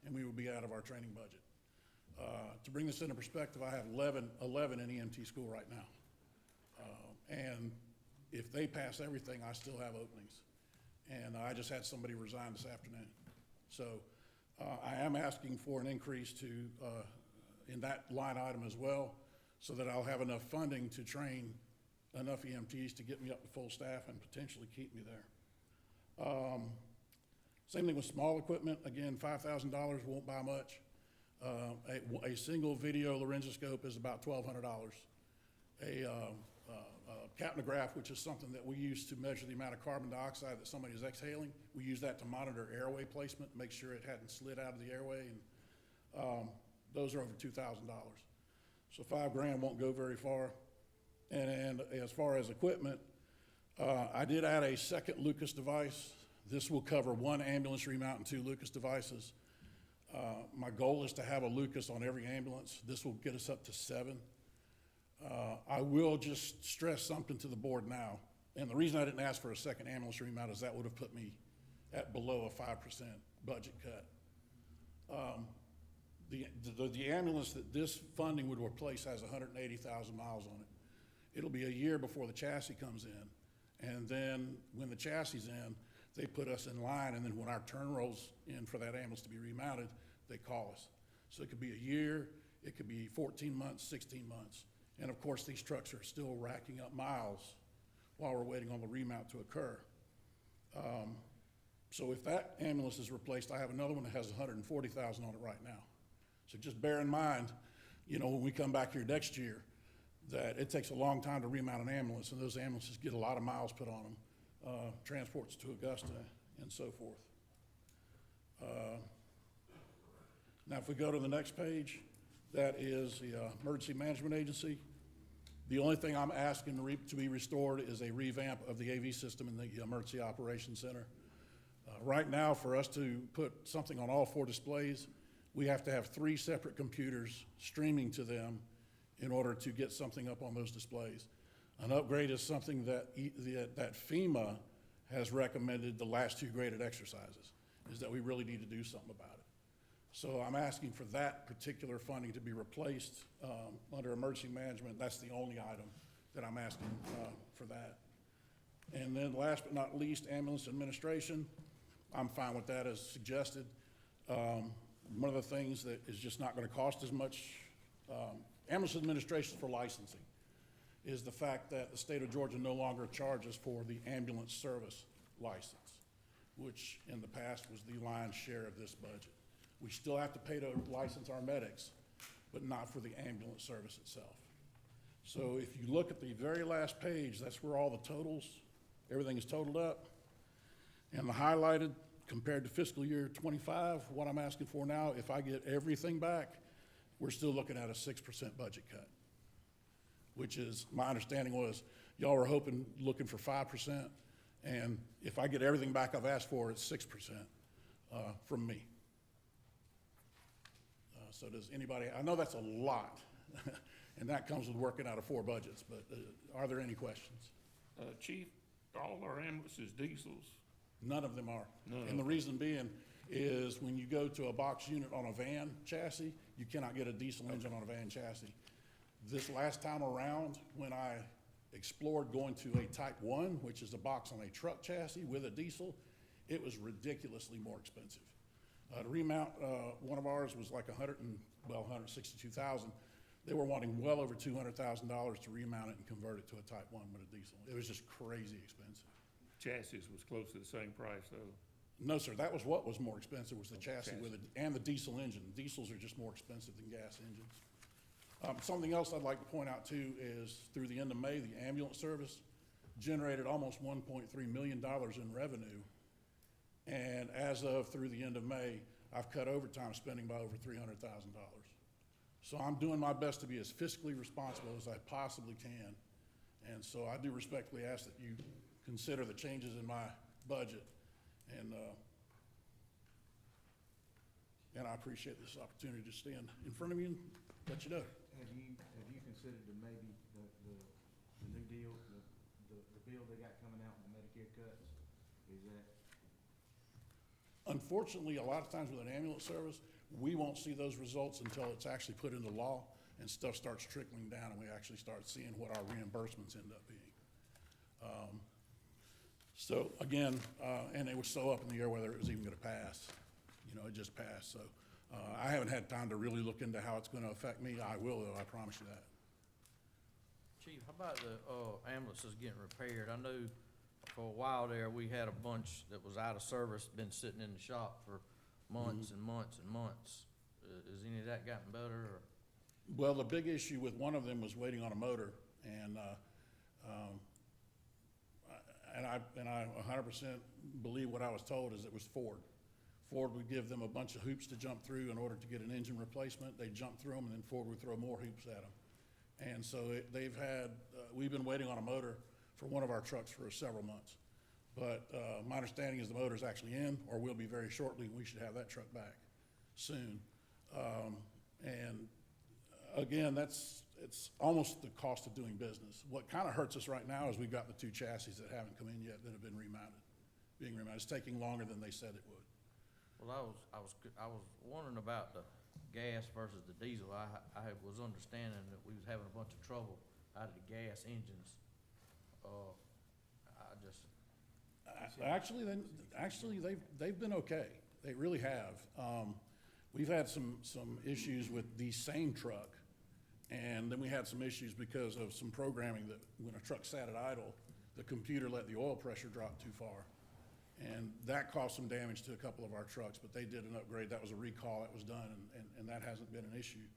and we would be out of our training budget. To bring this into perspective, I have 11 in EMT school right now. And if they pass everything, I still have openings. And I just had somebody resign this afternoon. So I am asking for an increase in that line item as well, so that I'll have enough funding to train enough EMTs to get me up to full staff and potentially keep me there. Same thing with small equipment. Again, $5,000 won't buy much. A single video laryngoscope is about $1,200. A capnograph, which is something that we use to measure the amount of carbon dioxide that somebody is exhaling. We use that to monitor airway placement, make sure it hadn't slid out of the airway, and those are over $2,000. So $5,000 won't go very far. And as far as equipment, I did add a second Lucas device. This will cover 1 ambulance remount and 2 Lucas devices. My goal is to have a Lucas on every ambulance. This will get us up to 7. I will just stress something to the board now. And the reason I didn't ask for a second ambulance remount is that would have put me at below a 5% budget cut. The ambulance that this funding would replace has 180,000 miles on it. It'll be a year before the chassis comes in. And then when the chassis is in, they put us in line, and then when our turn rolls in for that ambulance to be remounted, they call us. So it could be a year, it could be 14 months, 16 months. And of course, these trucks are still racking up miles while we're waiting on the remount to occur. So if that ambulance is replaced, I have another one that has 140,000 on it right now. So just bear in mind, you know, when we come back here next year, that it takes a long time to remount an ambulance, and those ambulances get a lot of miles put on them, transports to Augusta and so forth. Now, if we go to the next page, that is the Emergency Management Agency. The only thing I'm asking to be restored is a revamp of the AV system in the Emergency Operations Center. Right now, for us to put something on all 4 displays, we have to have 3 separate computers streaming to them in order to get something up on those displays. An upgrade is something that that FEMA has recommended the last 2 graded exercises, is that we really need to do something about it. So I'm asking for that particular funding to be replaced under emergency management. That's the only item that I'm asking for that. And then last but not least, ambulance administration. I'm fine with that as suggested. One of the things that is just not going to cost as much, ambulance administration for licensing, is the fact that the state of Georgia no longer charges for the ambulance service license, which in the past was the lion's share of this budget. We still have to pay to license our medics, but not for the ambulance service itself. So if you look at the very last page, that's where all the totals, everything is totaled up. And the highlighted, compared to fiscal year '25, what I'm asking for now, if I get everything back, we're still looking at a 6% budget cut, which is, my understanding was, y'all were looking for 5%, and if I get everything back I've asked for, it's 6% from me. So does anybody, I know that's a lot, and that comes with working out of 4 budgets, but are there any questions? Chief, all our ambulances diesels? None of them are. None And the of reason being is when you go to a box unit on a van chassis, you cannot get a diesel engine on a van chassis. This last time around, when I explored going to a Type 1, which is a box on a truck chassis with a diesel, it was ridiculously more expensive. To remount, one of ours was like $162,000. They were wanting well over $200,000 to remount it and convert it to a Type 1 with a diesel. It was just crazy expensive. Chassis was close to the same price, though. No, sir, that was what was more expensive, was the chassis with it, and the diesel engine. Diesels are just more expensive than gas engines. Something else I'd like to point out too is through the end of May, the ambulance service generated almost $1.3 million in revenue. And as of through the end of May, I've cut overtime spending by over $300,000. So I'm doing my best to be as fiscally responsible as I possibly can. And so I do respectfully ask that you consider the changes in my budget. And I appreciate this opportunity to stand in front of you and let you know. Have you considered maybe the new deal, the bill they got coming out, the Medicare cuts? Is that? Unfortunately, a lot of times with an ambulance service, we won't see those results until it's actually put into law and stuff starts trickling down and we actually start seeing what our reimbursements end up being. So again, and it was so up in the air whether it was even gonna pass. You know, it just passed. So I haven't had time to really look into how it's gonna affect me. I will though, I promise you that. Chief, how about the ambulances getting repaired? I know for a while there, we had a bunch that was out of service, been sitting in the shop for months and months and months. Has any of that gotten better, or? Well, the big issue with one of them was waiting on a motor, and I 100% believe what I was told is it was Ford. Ford would give them a bunch of hoops to jump through in order to get an engine replacement. They'd jump through them, and then Ford would throw more hoops at them. And so they've had, we've been waiting on a motor for one of our trucks for several months. But my understanding is the motor's actually in, or will be very shortly, and we should have that truck back soon. And again, it's almost the cost of doing business. What kind of hurts us right now is we've got the two chassis that haven't come in yet that have been being remounted. It's taking longer than they said it would. Well, I was wondering about the gas versus the diesel. I was understanding that we was having a bunch of trouble out of the gas engines. Actually, they've been okay. They really have. We've had some issues with the same truck, and then we had some issues because of some programming that when a truck sat at idle, the computer let the oil pressure drop too far. And that caused some damage to a couple of our trucks, but they did an upgrade. That was a recall that was done, and that hasn't been an issue.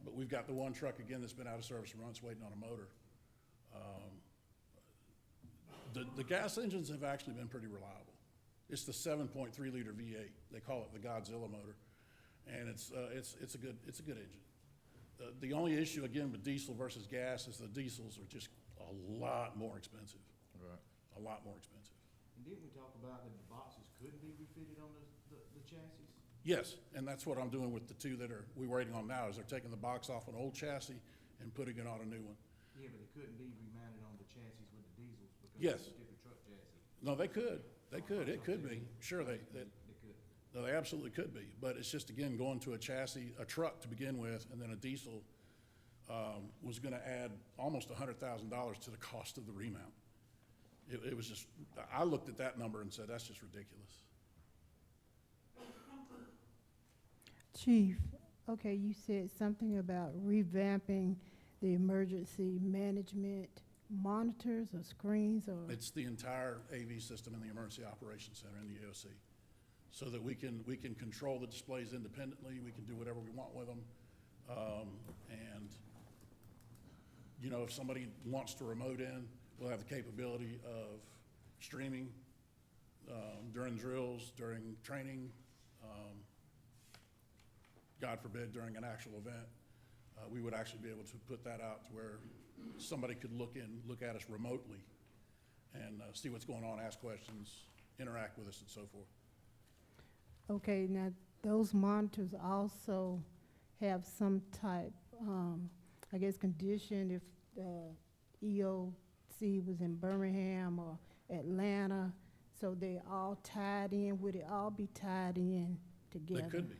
But we've got the one truck, again, that's been out of service for months waiting on a motor. The gas engines have actually been pretty reliable. It's the 7.3 liter V8. They call it the Godzilla motor, and it's a good engine. The only issue again with diesel versus gas is the diesels are just a lot more expensive. Right. A lot more expensive. And didn't we talk about that the boxes could be refitted on the chassis? Yes, and that's what I'm doing with the two that we're waiting on now, is they're taking the box off an old chassis and putting it on a new one. Yeah, but it couldn't be remounted on the chassis with the diesels because Yes. it's a different truck chassis. No, they could. It could be. Sure, they They could. no, they absolutely could be. But it's just, again, going to a chassis, a truck to begin with, and then a diesel was gonna add almost $100,000 to the cost of the remount. It was just, I looked at that number and said, that's just ridiculous. Chief, okay, you said something about revamping the emergency management monitors or screens or? It's the entire AV system in the Emergency Operations Center in the EOC, so that we can control the displays independently, we can do whatever we want with them. And, you know, if somebody wants to remote in, we'll have the capability of streaming during drills, during training, God forbid, during an actual event. We would actually be able to put that out to where somebody could look at us remotely and see what's going on, ask questions, interact with us and so forth. Okay, now, those monitors also have some type, I guess, condition if the EOC see was in Birmingham or Atlanta, so they all tied in. Would it all be tied in together? They could be,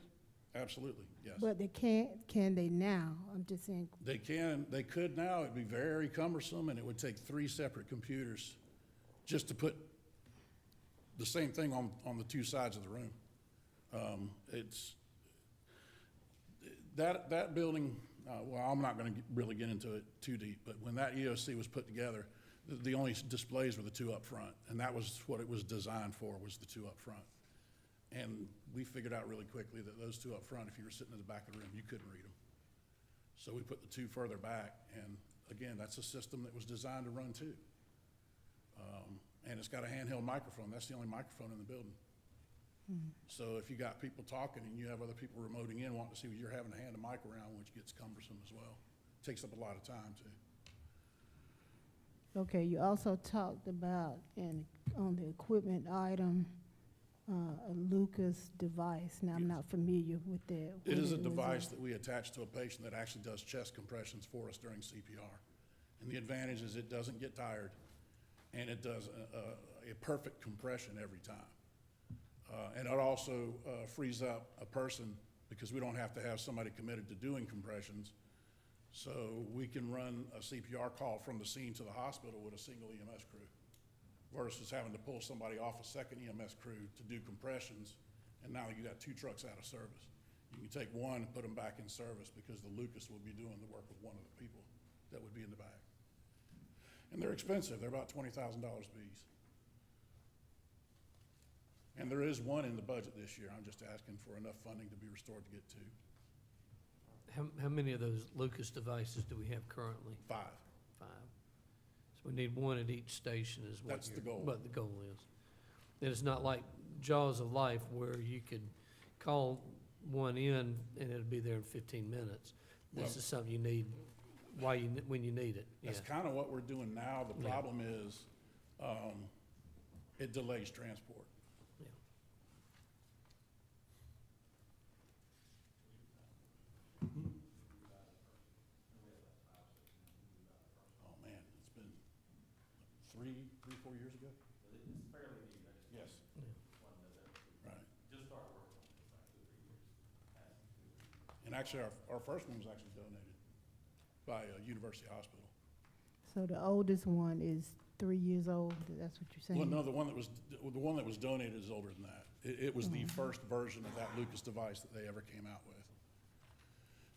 absolutely, yes. But they can't, can they now? I'm just saying, They could now, it'd be very cumbersome, and it would take 3 separate computers just to put the same thing on the 2 sides of the room. That building, well, I'm not gonna really get into it too deep, but when that EOC was put together, the only displays were the 2 up front, and that was what it was designed for, was the 2 up front. And we figured out really quickly that those 2 up front, if you were sitting in the back of the room, you couldn't read them. So we put the 2 further back, and again, that's a system that was designed to run 2. And it's got a handheld microphone. That's the only microphone in the building. So if you got people talking and you have other people remoting in wanting to see what you're having to hand a mic around, which gets cumbersome as well. Takes up a lot of time too. okay, you also talked about, on the equipment item, a Lucas device. Now, I'm not familiar with that. It is a What device that we attach to a patient that actually does chest compressions for us during CPR. And the advantage is it doesn't get tired, and it does a perfect compression every time. And it also frees up a person, because we don't have to have somebody committed to doing compressions. So we can run a CPR call from the scene to the hospital with a single EMS crew, versus having to pull somebody off a second EMS crew to do compressions, and now you got 2 trucks out of service. You can take one and put them back in service, because the Lucas will be doing the work with one of the people that would be in the back. And they're expensive. They're about $20,000 apiece. And there is one in the budget this year. I'm just asking for enough funding to be restored to get 2. How many of those Lucas devices do we have currently? 5. 5. So we need 1 at each station is what That's the goal. what the goal is. And it's not like Jaws of Life where you could call one in and it'll be there in 15 minutes. This Well- is something you need when you need it. Yeah. That's kind of what we're doing now. The Yeah. problem is, it delays transport. Yeah. Oh, man, it's been 3, 4 years ago? It's fairly new, Yes, right. just started working on it like 2 or 3 years. And actually, our first one was actually donated by University Hospital. So the oldest one is 3 years old, that's what you're saying? Well, no, the one that was donated is older than that. It was the first version of that Lucas device that they ever came out with.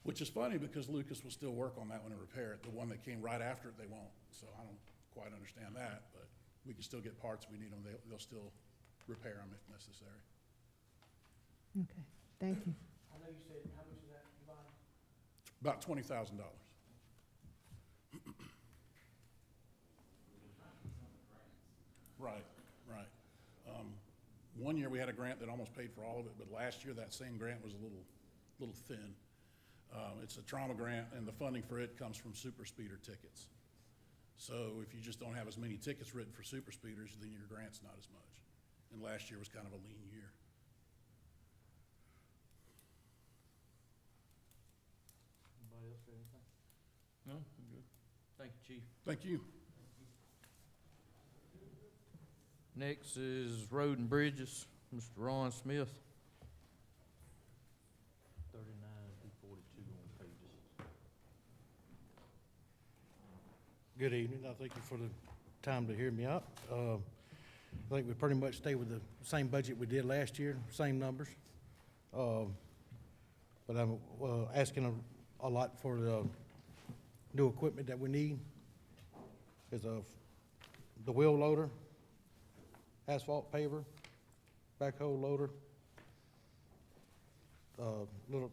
Which is funny, because Lucas will still work on that one and repair it. The one that came right after it, they won't. So I don't quite understand that, but we can still get parts if we need them. They'll still repair them if necessary. Okay, thank you. I know you said, how much is that device? About $20,000. Right, right. One year we had a grant that almost paid for all of it, but last year that same grant was a little thin. It's a trauma grant, and the funding for it comes from super speeder tickets. So if you just don't have as many tickets written for super speeders, then your grant's not as much. And last year was kind of a lean year. Anybody else got anything? No, I'm good. Thank you, Chief. Thank you. Next is Road and Bridges, Mr. Ron Smith. 39 through 42 on pages. Good evening. I thank you for the time to hear me out. I think we pretty much stay with the same budget we did last year, same numbers. But I'm asking a lot for the new equipment that we need. Is the wheel loader, asphalt paver, backhoe loader, little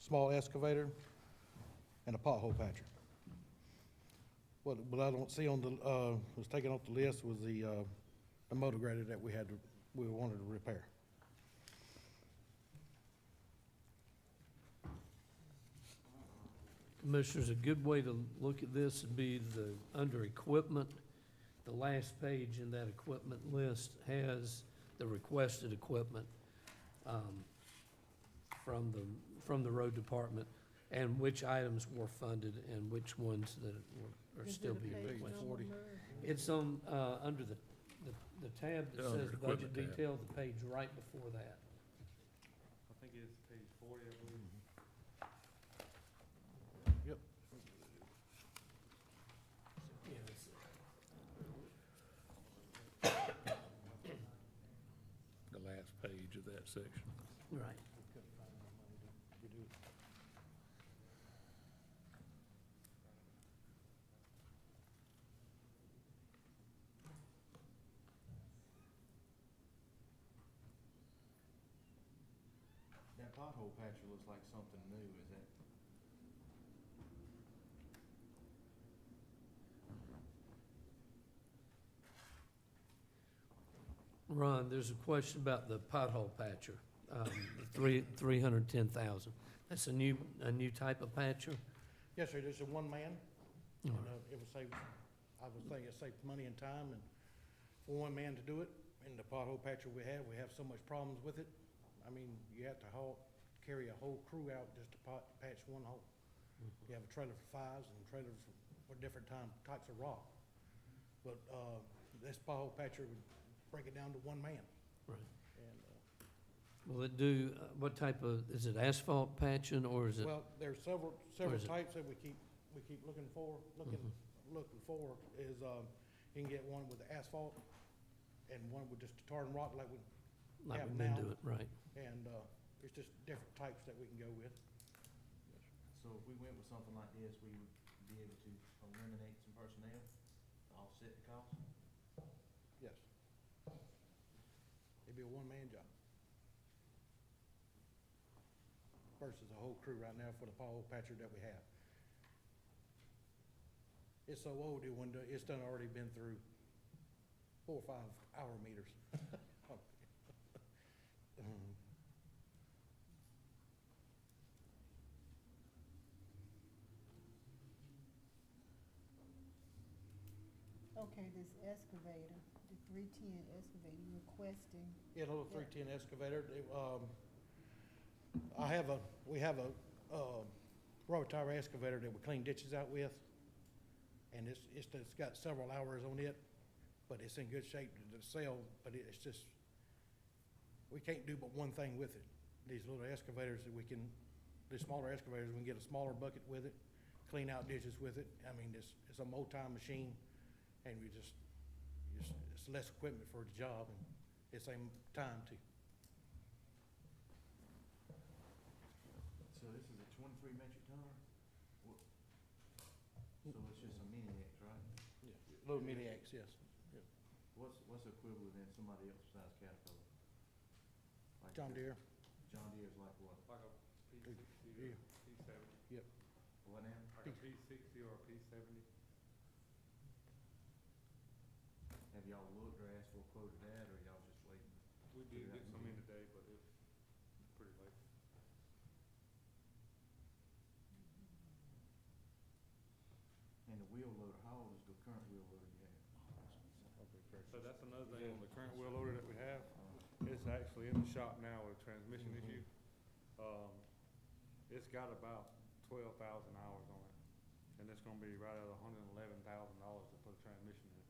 small excavator, and a pothole patcher. What I don't see on the, was taken off the list was the motor grader that we wanted to repair. Commissioners, a good way to look at this would be under equipment, the last page in that equipment list has the requested equipment from the road department. And which items were funded and which ones that are Is still it a being page requested. number, 40. Merv? It's on, under the tab that Under says the budget equipment tab. detail, the page right before that. I think it's page 40, I believe. Yep. The last page of that section. Right. That pothole patcher looks like something new, is that? Ron, there's a question about the pothole patcher, $310,000. That's a new type of patcher? Yes, sir, there's a one-man, All and right. it would save, I would think it saves money and time, and for one man to do it, and the pothole patcher we have so much problems with it. I mean, you have to carry a whole crew out just to patch one hole. You have a trailer for fives and a trailer for different types of rock. But, this pothole patcher would break it down to one man. Right. And, Will it do, what type of, is it asphalt patching or is it? well, there's several is it- types that we keep looking for, Mhm. looking for is, you can get one with asphalt and one with just tar and rock like we, Like have we've been now. doing, right? and, it's just different types that we can go with. So if we went with something like this, we would be able to eliminate some personnel, to offset the cost? Yes. It'd be a one-man job. Versus a whole crew right now for the pothole patcher that we have. It's so old, it's done already been through 4 or 5 hour meters. Okay, this excavator, the 310 excavator, you requesting, Yeah, the little Yeah. 310 excavator, we have a rotary tire excavator that we clean ditches out with. And it's got several hours on it, but it's in good shape to sell, but it's just, we can't do but one thing with it. These little excavators these smaller excavators, we can get a smaller bucket with it, clean out ditches with it. I mean, it's a multi machine, and it's less equipment for the job, and it's same time too. So this is a 23 metric ton? What- So it's just a mini X, right? Little mini X, yes. What's equivalent in somebody else besides Caterpillar? Like John Deere. John Deere's like what? Like a P60 Yeah. or P70, What now? like a P60 or a P70. Have y'all looked or asked for a quote of that, or y'all just waiting? We did get some in today, but it's pretty late. And the wheel loader, how old is the current wheel loader you have? So that's another thing on the current wheel loader that we have. It's actually in the shop now with a transmission issue. It's got about 12,000 hours on it. And it's gonna be right at $111,000 to put a transmission in.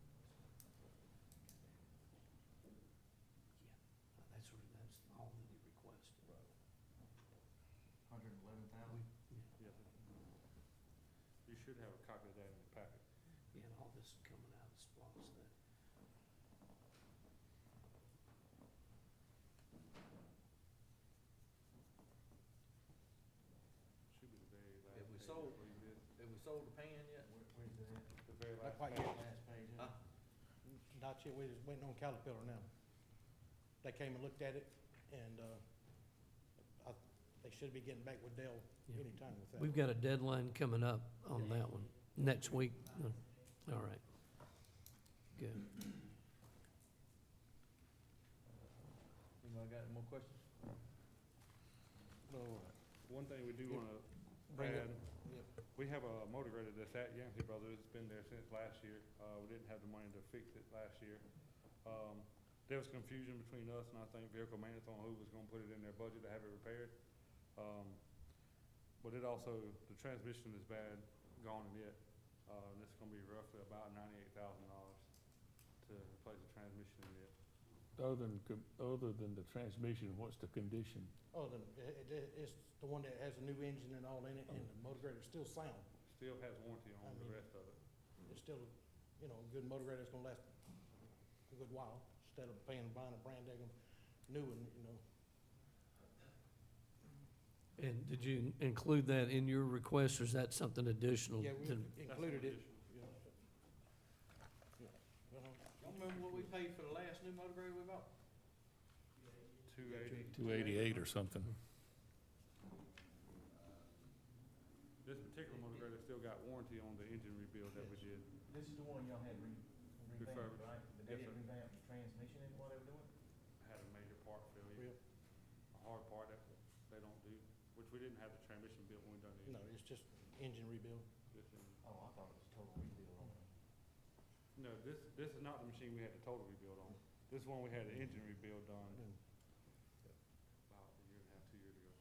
That's all that he requested. 111,000? Yes, sir. You should have a copy of that in your packet. Yeah, and all this is coming out of SPOS that. Should be the very last Have we page, sold- I believe it is. Have we sold the pan yet? Where's it at? The very Not last quite page. yet. Last page, huh? Not yet, we're just waiting on Caterpillar now. They came and looked at it, and, they should be getting back with Dell Yeah. anytime with that. We've got a deadline coming up on that one, next week. All right. Good. Anybody got any more questions? One thing we do Yeah. wanna Bring it- add, Yep. we have a motor grader that's at Yancey Brothers, it's been there since last year. We didn't have the money to fix it last year. There was confusion between us and I think vehicle maintenance on who was gonna put it in their budget to have it repaired. but it also, the transmission is bad, gone in it. And it's gonna be roughly about $98,000 to replace the transmission in it. Other than the transmission, what's the condition? Oh, it's the one that has a new engine and all in it, and the motor grader's still sound. Still has warranty on the rest of it. It's still, you know, a good motor grader that's gonna last a good while, instead of buying a brand new one, you know. And did you include that in your request, or is that something additional? Yeah, we to- included it. Y'all remember what we paid for the last new motor grader we bought? 280. 288 or something. This particular motor grader still got warranty on the engine rebuild that we did. This is the one y'all had revamped, Refurbished. right? But they Yes, didn't sir. revamp the transmission and what they were doing? Had a major part failure, a hard part that they don't do, which we didn't have the transmission built when we done the No, it's just engine rebuild. this and- Oh, I thought it was a total rebuild on it. No, this is not the machine we had the total rebuild on. This is one we had the engine rebuild done about a year and a half, 2 years ago.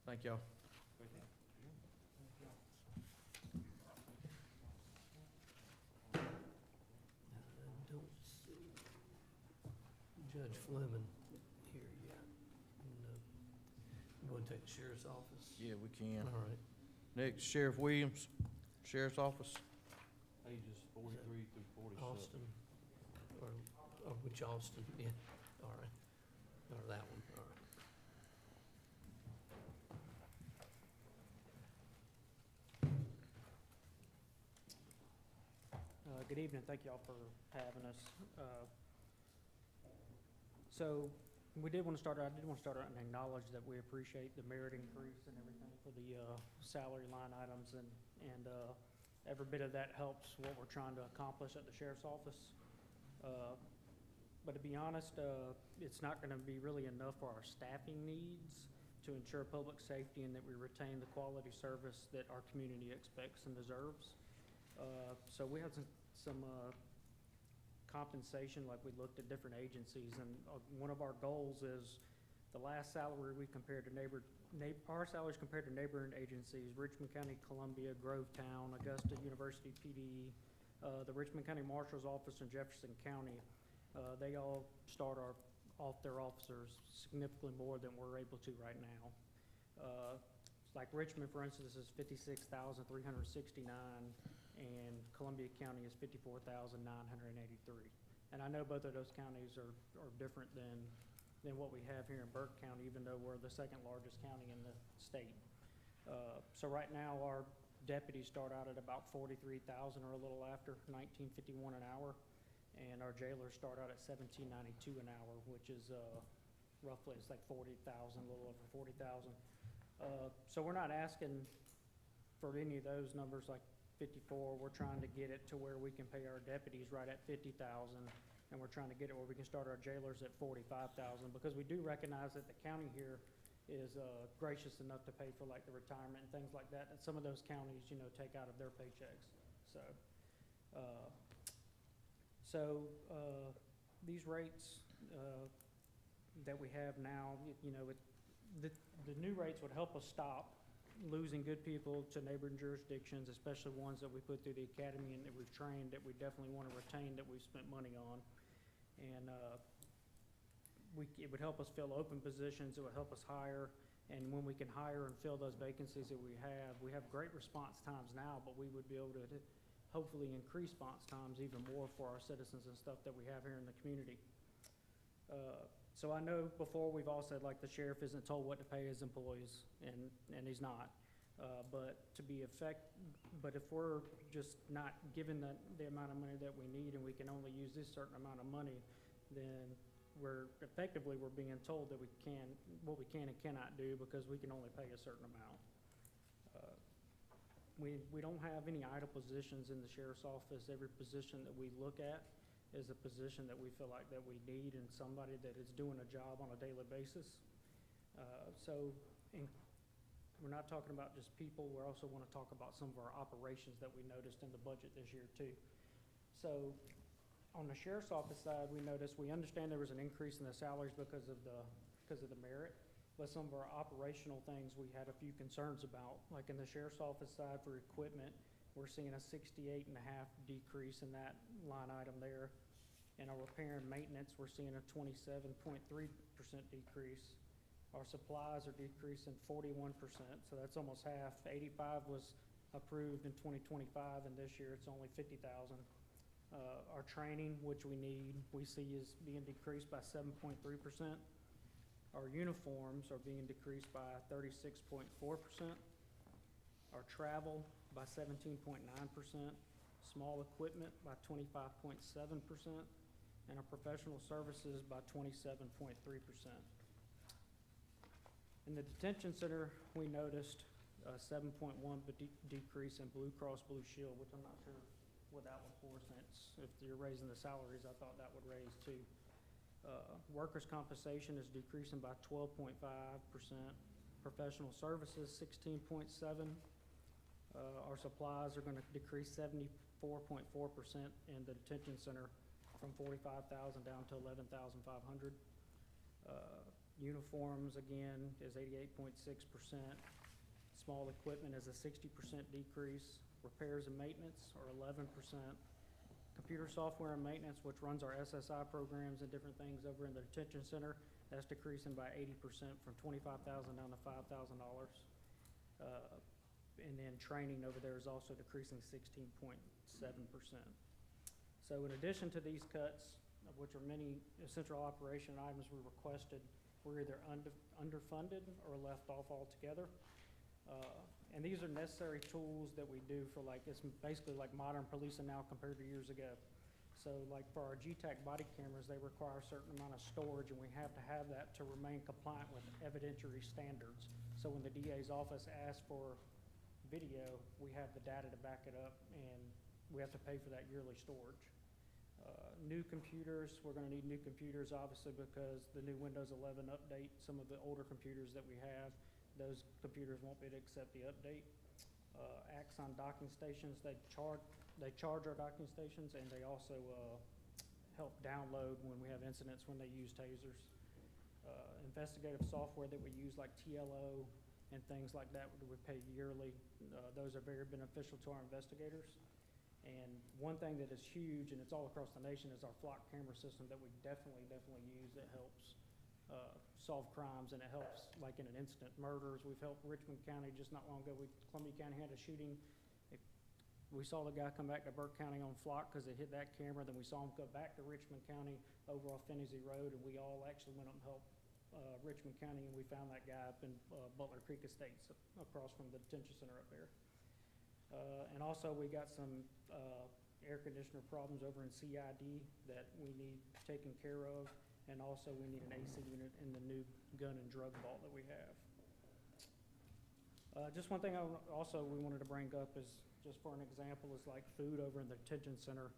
Thank y'all. Thank you. I don't see Judge Fleming here yet. No. You want to take the sheriff's office? Yeah, we can. All right. Next, Sheriff Williams, Sheriff's Office. Pages 43 through 47. Austin, or which Austin? Yeah, all right. Or that one, all right. Good evening, thank y'all for having us. So, I did want to start out and acknowledge that we appreciate the merit increase and everything for the salary line items, and every bit of that helps what we're trying to accomplish at the sheriff's office. But to be honest, it's not going to be really enough for our staffing needs to ensure public safety and that we retain the quality service that our community expects and deserves. So we had some compensation, like we looked at different agencies, and one of our goals is the last salary we compared to our salaries compared to neighboring agencies, Richmond County, Columbia, Grovetown, Augusta University PD, the Richmond County Marshal's Office in Jefferson County. They all start off their officers significantly more than we're able to right now. Like Richmond, for instance, is $56,369, and Columbia County is $54,983. And I know both of those counties are different than what we have here in Burke County, even though we're the second largest county in the state. So right now, our deputies start out at about $43,000 or a little after, $19.51 an hour, and our jailers start out at $17.92 an hour, which is roughly, it's like $40,000, a little over $40,000. So we're not asking for any of those numbers like 54. We're trying to get it to where we can pay our deputies right at 50,000, and we're trying to get it where we can start our jailers at 45,000, because we do recognize that the county here is gracious enough to pay for like the retirement and things like that, and some of those counties, you know, take out of their paychecks. These rates that we have now, you know, the new rates would help us stop losing good people to neighboring jurisdictions, especially ones that we put through the academy and that we've trained, that we definitely want to retain, that we've spent money on. And it would help us fill open positions, it would help us hire, and when we can hire and fill those vacancies that we have great response times now, but we would be able to hopefully increase response times even more for our citizens and stuff that we have here in the community. So I know before we've all said, like, the sheriff isn't told what to pay his employees, and he's not. But if we're just not given the amount of money that we need, and we can only use this certain amount of money, then we're being told that what we can and cannot do, because we can only pay a certain amount. We don't have any idle positions in the sheriff's office. Every position that we look at is a position that we feel like that we need, and somebody that is doing a job on a daily basis. We're not talking about just people, we also want to talk about some of our operations that we noticed in the budget this year too. So On the sheriff's office side, we noticed, we understand there was an increase in the salaries because of the merit, but some of our operational things we had a few concerns about. Like in the sheriff's office side for equipment, we're seeing a 68.5 decrease in that line item there. In our repair and maintenance, we're seeing a 27.3% decrease. Our supplies are decreasing 41%, so that's almost half. 85 was approved in 2025, and this year it's only 50,000. Our training, which we need, we see is being decreased by 7.3%. Our uniforms are being decreased by 36.4%. Our travel by 17.9%. Small equipment by 25.7%. And our professional services by 27.3%. In the detention center, we noticed a 7.1 decrease in Blue Cross Blue Shield, which I'm not sure what that one for, since if you're raising the salaries, I thought that would raise too. Workers' compensation is decreasing by 12.5%. Professional services, 16.7%. Our supplies are gonna decrease 74.4% in the detention center from 45,000 down to 11,500. Uniforms, again, is 88.6%. Small equipment is a 60% decrease. Repairs and maintenance are 11%. Computer software and maintenance, which runs our SSI programs and different things over in the detention center, that's decreasing by 80% from 25,000 down to $5,000. And then training over there is also decreasing 16.7%. So in addition to these cuts, of which are many essential operation items we requested, we're either underfunded or left off altogether. And these are necessary tools that we do for, like, it's basically like modern policing now compared to years ago. So like for our GTAC body cameras, they require a certain amount of storage, and we have to have that to remain compliant with evidentiary standards. So when the DA's office asks for video, we have the data to back it up, and we have to pay for that yearly storage. New computers, we're gonna need new computers, obviously, because the new Windows 11 update, some of the older computers that we have, those computers won't be able to accept the update. Axon docking stations, they charge our docking stations, and they also help download when we have incidents when they use tasers. Investigative software that we use, like TLO and things like that, we pay yearly. Those are very beneficial to our investigators. And one thing that is huge, and it's all across the nation, is our flock camera system that we definitely use that helps solve crimes, and it helps, like in an incident, murders. We've helped Richmond County just not long ago. Columbia County had a shooting. We saw the guy come back to Burke County on flock because it hit that camera. Then we saw him go back to Richmond County over off Finney's Road, and we all actually went up and helped Richmond County, and we found that guy up in Butler Creek Estates across from the detention center up there. And also we got some air conditioner problems over in CID that we need taken care of. And also we need an AC unit in the new gun and drug vault that we have. Just one thing we wanted to bring up is, just for an example, is like food over in the detention center.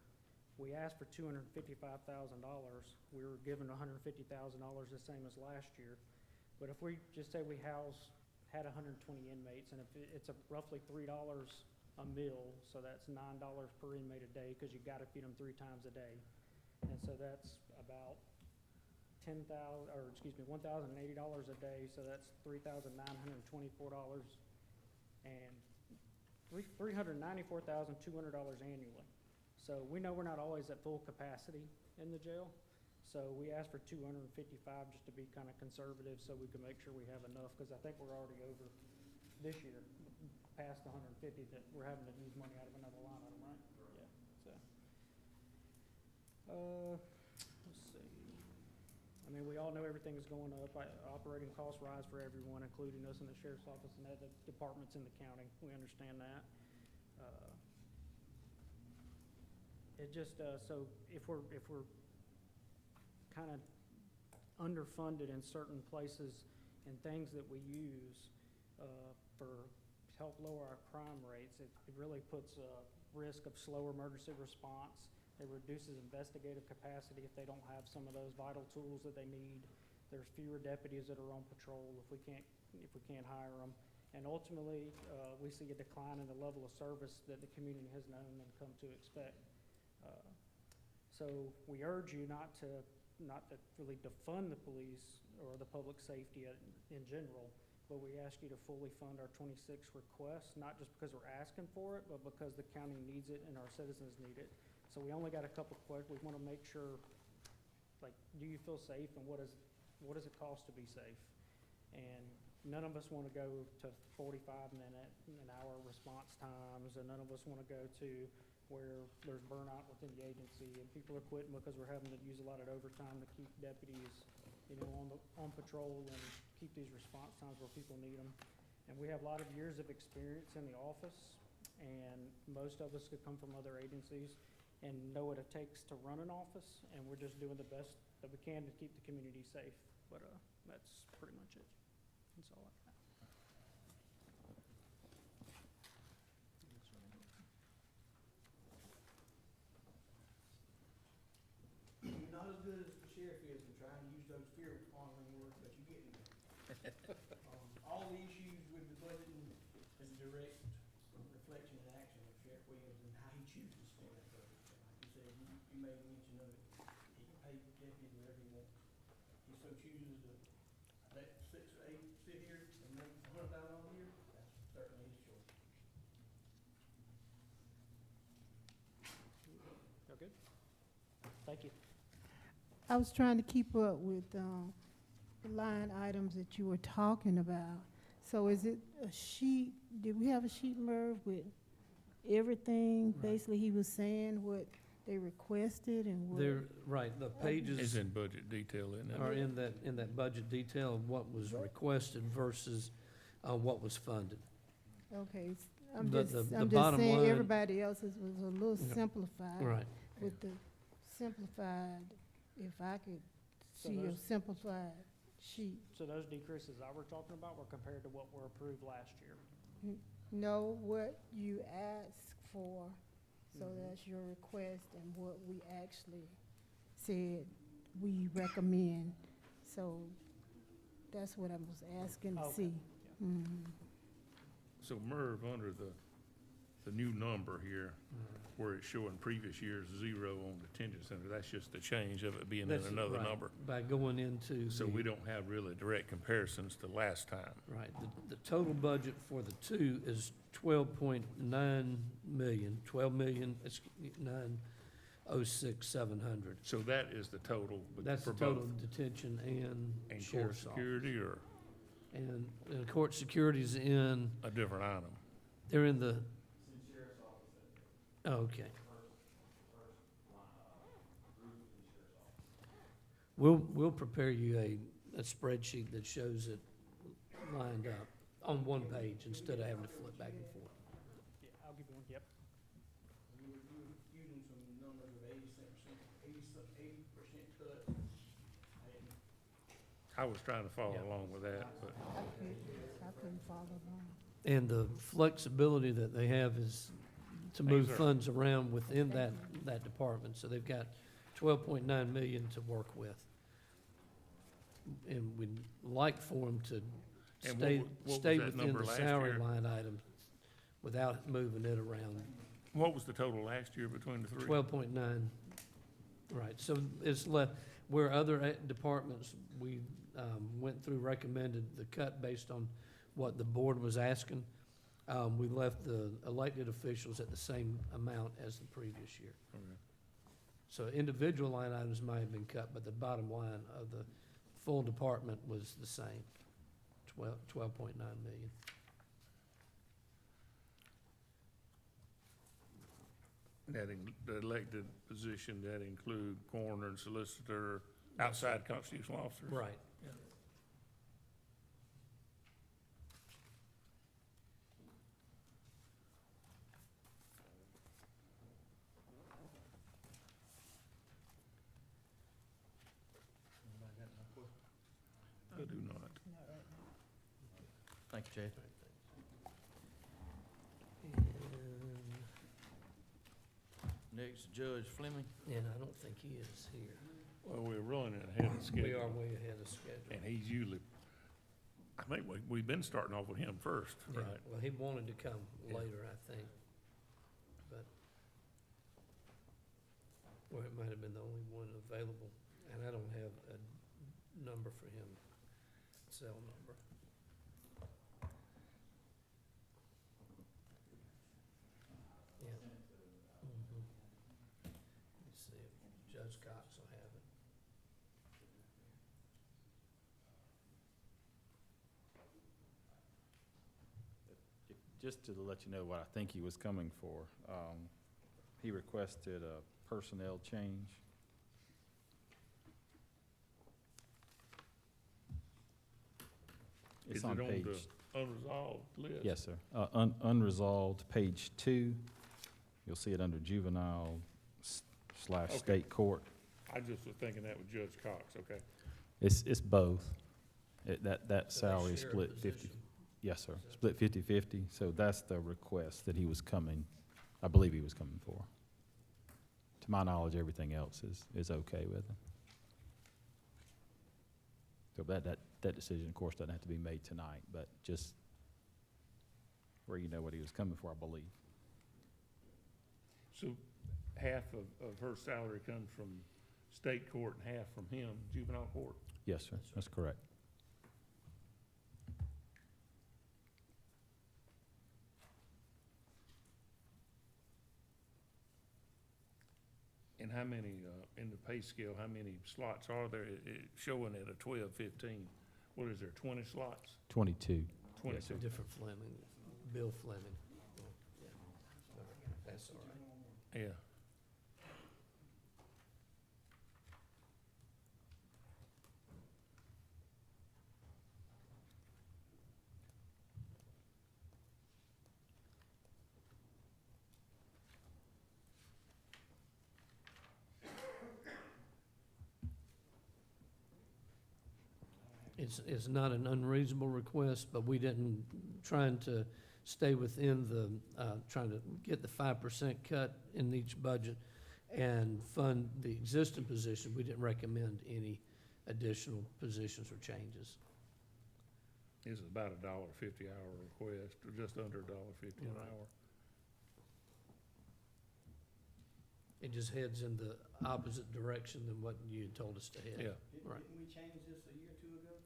We asked for $255,000. We were given $150,000, the same as last year. But if we just say we had 120 inmates, and if it's roughly $3 a meal, so that's $9 per inmate a day, because you gotta feed them 3 times a day. And so that's about $1,080 a day, so that's $3,924, and $394,200 annually. So we know we're not always at full capacity in the jail, so we asked for 255 just to be kind of conservative, so we can make sure we have enough, because I think we're already over this year, past the 150 that we're having to use money out of another line item, right? Yeah. So, let's see. I mean, we all know everything's going up. Operating costs rise for everyone, including us in the sheriff's office and other departments in the county. We understand that. It just, so if we're kind of underfunded in certain places and things that we use for help lower our crime rates, it really puts a risk of slower emergency response. It reduces investigative capacity if they don't have some of those vital tools that they need. There's fewer deputies that are on patrol if we can't hire them. And ultimately, we see a decline in the level of service that the community has known and come to expect. So we urge you not to really defund the police or the public safety in general, but we ask you to fully fund our 26 requests, not just because we're asking for it, but because the county needs it and our citizens need it. So we only got a couple questions. We want to make sure, like, do you feel safe, and what does it cost to be safe? And none of us want to go to 45-minute, an hour response times, and none of us want to go to where there's burnout within the agency and people are quitting because we're having to use a lot of overtime to keep deputies, on patrol and keep these response times where people need them. And we have a lot of years of experience in the office, and most of us could come from other agencies and know what it takes to run an office, and we're just doing the best that we can to keep the community safe. But that's pretty much it. That's all I got. You're not as good as the sheriff is in trying to use those fear-mongering words, but you're getting there. All the issues with the budgeting is a direct reflection and action of Sheriff Williams and how he chooses to spend that budget. Like you said, you made mention of it. He can pay deputies whatever he wants. He so chooses to let 6 or 8 sit here and make $100,000 a year, that's certainly his choice. Okay? Thank you. I was trying to keep up with the line items that you were talking about. So is it a sheet, did we have a sheet, Merv, with everything? Right. Basically, he was saying what they requested and what. Right, the It's pages in budget detail, isn't it? are in that budget detail of what was requested versus what was funded. Okay, I'm But just the bottom saying, line- everybody else's was a little Yeah. simplified. Right. With the simplified, if I could So see a those- simplified sheet. So those decreases I were talking about were compared to what were approved last year. Know what you asked for, so Mhm. that's your request, and what we actually said we recommend. So that's what I was asking to Okay, see. yeah. Mhm. So Merv, under the new number here, where it's showing previous year's 0 on detention center, that's just the change of it being in That's another right, number. By going into So we don't have really direct comparisons to last time. Right, the total budget for the two is 12.9 million, 12,906,700. So that is the total That's for the total both. detention and And court sheriff's office. security or And court security's in, a different item? they're in the. Oh, okay. We'll prepare you a spreadsheet that shows it lined up on one page instead of having to flip back and forth. Yeah, I'll give you one, yep. You were using some numbers of 80% cuts. And I was trying to follow along with that, but I couldn't follow along. And the flexibility that they have is to move Things are- funds around within that department. So they've got 12.9 million to work with. And we'd like for them to And stay, what was stay that within number the last salary year? line item without moving it around. what was the total last year between the three? 12.9, right, so it's left, where other departments, we went through, recommended the cut based on what the board was asking. We left the elected officials at the same amount as the previous year. Okay. So individual line items might have been cut, but the bottom line of the full department was the same, 12.9 million. The elected position, that include coroner and solicitor, outside constitutional officers? Right. I do not. Thank you, Chad. Next, Judge Fleming. And I don't think he is here. Well, we're running ahead of schedule. We are way ahead of schedule. And he's usually, I think we've been starting off with him first, Yeah, right? well, he wanted to come Yeah. later, I think, but Well, it might have been the only one available, and I don't have a number for him, cell number. Yeah. Mhm. Let's see if Judge Cox will have it. Just to let you know what I think he was coming for, he requested a personnel change. It's Is it on on page, the unresolved list? yes, sir. Unresolved, page 2. You'll see it under juvenile slash Okay. state court. I just was thinking that was Judge Cox, okay. It's both. That So they salary is share a split 50. position. Yes, sir. Split 50/50. So that's the request that he was coming, I believe he was coming for. To my knowledge, everything else is okay with him. So that decision, of course, doesn't have to be made tonight, but just where you know what he was coming for, I believe. So half of her salary comes from state court and half from him, juvenile court? Yes, sir. That's correct. And how many, in the pay scale, how many slots are there? Showing at a 12-15. What is there, 20 slots? 22. 22. Different Fleming, Bill Fleming. Yeah. That's all right. Yeah. It's not an unreasonable request, but we didn't, trying to stay within the, trying to get the 5% cut in each budget and fund the existing position, we didn't recommend any additional positions or changes. This is about $1.50 hour request, or just under $1.50 an Right. hour. It just heads in the opposite direction than what you had told us to head. Yeah. Right. Didn't we change this a year or two ago?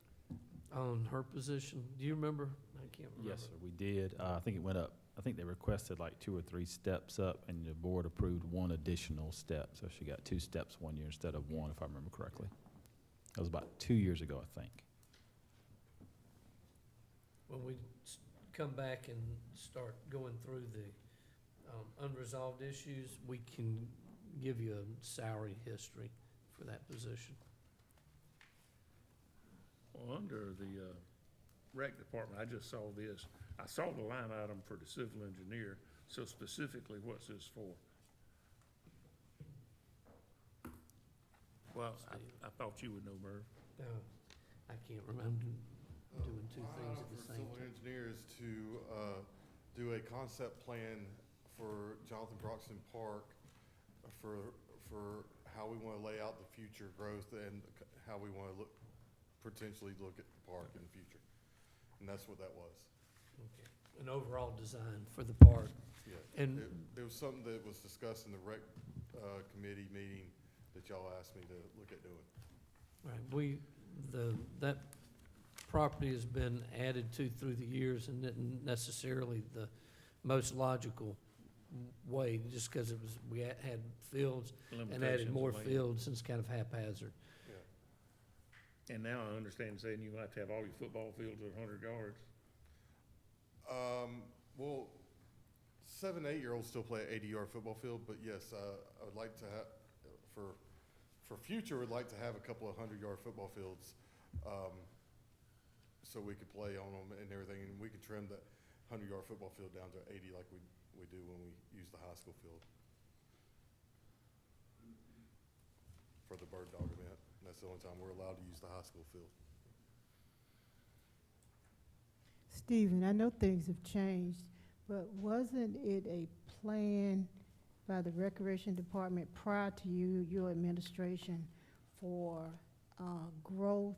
On her position, do you remember? I can't remember. Yes, sir, we did. I think it went up. I think they requested like 2 or 3 steps up, and the board approved 1 additional step. So she got 2 steps 1 year instead of 1, if I remember correctly. That was about 2 years ago, I think. When we come back and start going through the unresolved issues, we can give you a salary history for that position. Well, under the rec department, I just saw this. I saw the line item for the civil engineer, so specifically, what's this for? Well, I thought you would know, Merv. No, I can't remember doing 2 things at the same Civil time. engineer is to do a concept plan for Jonathan Broxton Park for how we want to lay out the future growth and how we want to potentially look at the park in the future. And that's what that was. Okay. An overall design for the park. Yeah. And It was something that was discussed in the rec committee meeting that y'all asked me to look at doing. right, that property has been added to through the years and isn't necessarily the most logical way, just because it was, we had fields and added Limitations more of land. fields, and it's kind of haphazard. And now I understand saying you have to have all your football fields at 100 yards. Well, 7, 8-year-olds still play an 80-yard football field, but yes, I would like to have, for future, would like to have a couple of 100-yard football fields, so we could play on them and everything, and we could trim the 100-yard football field down to 80 like we do when we use the high school field for the bird dog event. That's the only time we're allowed to use the high school field. Stephen, I know things have changed, but wasn't it a plan by the Recreation Department prior to your administration for growth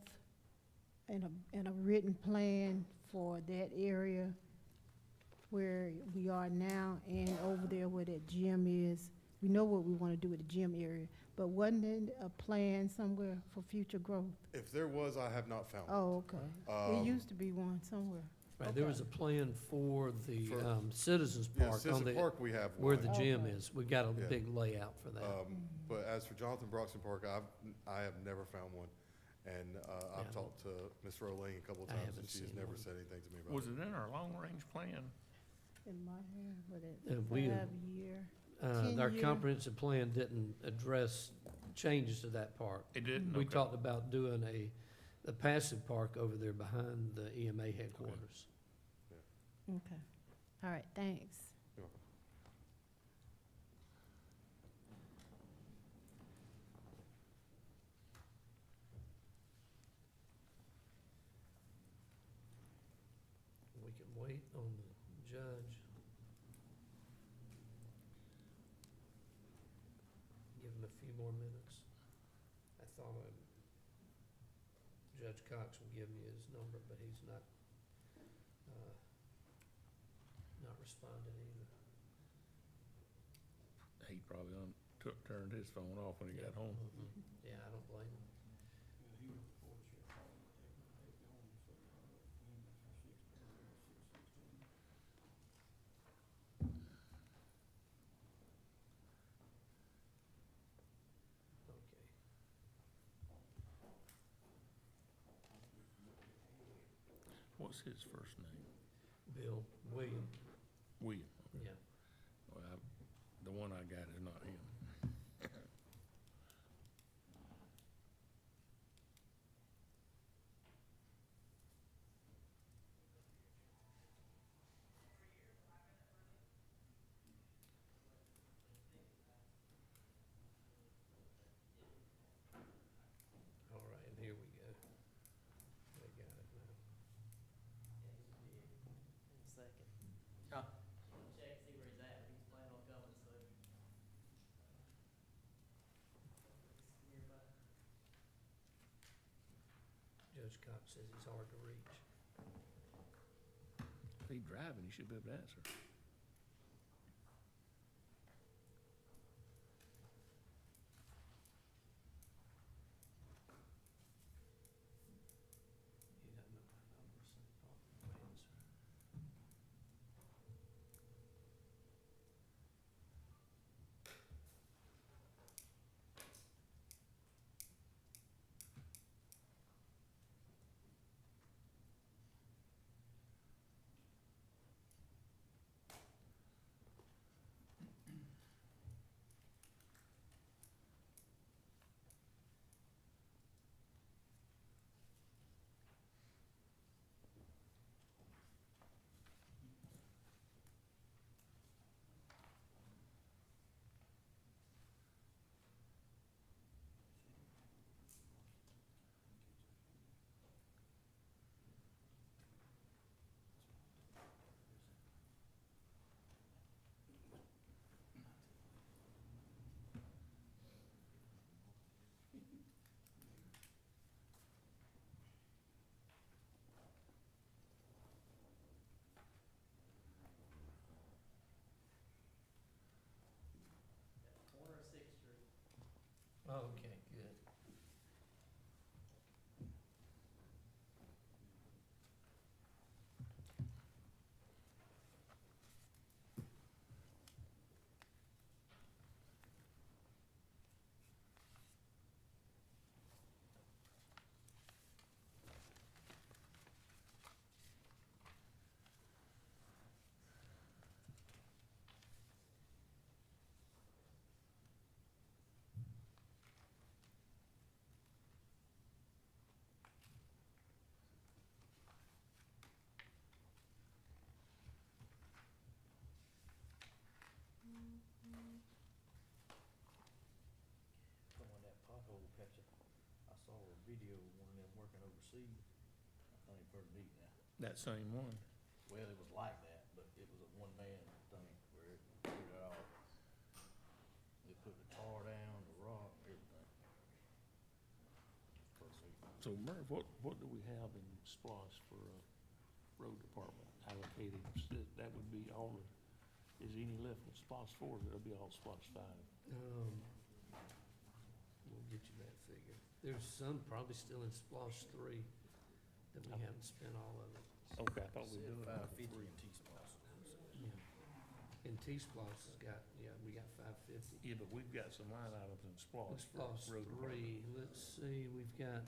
and a written plan for that area where we are now and over there where that gym is, we know what we want to do with the gym area, but wasn't it a plan somewhere for future growth? If there was, I have not found it. Oh, okay. There Um, used to be one somewhere. Right, there was a plan for the For- Citizens Yeah, Park on Citizen the, Park, we have where one. the gym Okay. is. We got a Yeah. big layout for that. But as for Jonathan Broxton Park, I have never found one. And, I've Yeah. talked to Ms. Rowling a couple of I times, haven't and she's seen never one. said anything to me about Was it. it in our long-range plan? In my head, but we- it's 5 year. Our 10-year. comprehensive plan didn't address changes to that park. It didn't? We Okay. talked about doing the passive park over there behind the EMA headquarters. Okay. All right, thanks. You're welcome. We can wait on the judge. Give him a few more minutes. I thought Judge Cox would give me his number, but he's not responding either. He probably turned his phone off when he got home. Yeah, I don't blame him. Okay. What's his first name? Bill, William, William. yeah. Well, the one I got is not him. All right, and here we go. I got it now. Judge Cox says he's hard to reach. If he's driving, he should be able to answer. He doesn't know my number, so he probably won't answer. Okay, good. On that pothole patch, I saw a video of one of them working overseas. I think pretty neat now. That same one. Well, it was like that, but it was a one-man thing where it did it all. They put the tar down, the rock, everything. Pretty neat. So Merv, what do we have in SPOS for, road department allocated? That would be all the Is any left in SPOS 4, or it'll be all SPOS 5? We'll get you that figure. There's some probably still in SPOS 3 that we haven't spent all of it. Okay, I thought we were doing it for 3. And T-Splosh has got, we got 550. Yeah, but we've got some line items in In SPOS for SPOS road department. 3, let's see, we've got,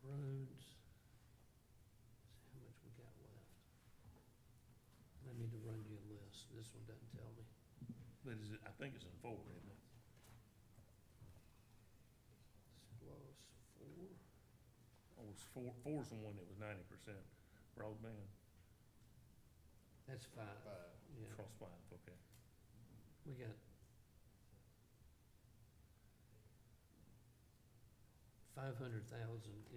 roads. See how much we got left. I need to run you a list. This one doesn't tell me. But is it, I think it's in 4, isn't it? SPOS 4. Oh, it's 4, 4's the one that was 90% broadband, That's 5. Yeah, across 5, okay. we got 500,000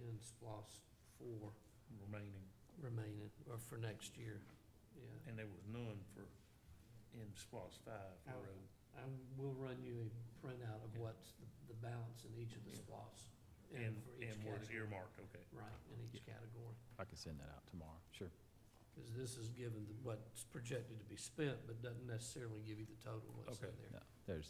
in SPOS 4 Remaining, remaining, or for next year, yeah. and there was none for, in SPOS 5 for Oh. road. I will run you a printout of what's the balance in each of the SPOS. And, for each and where it's category. earmarked, okay. Right, in each category. I can send that out tomorrow, sure. Because this is given what's projected to be spent, but doesn't necessarily give you the total what's in Okay. there.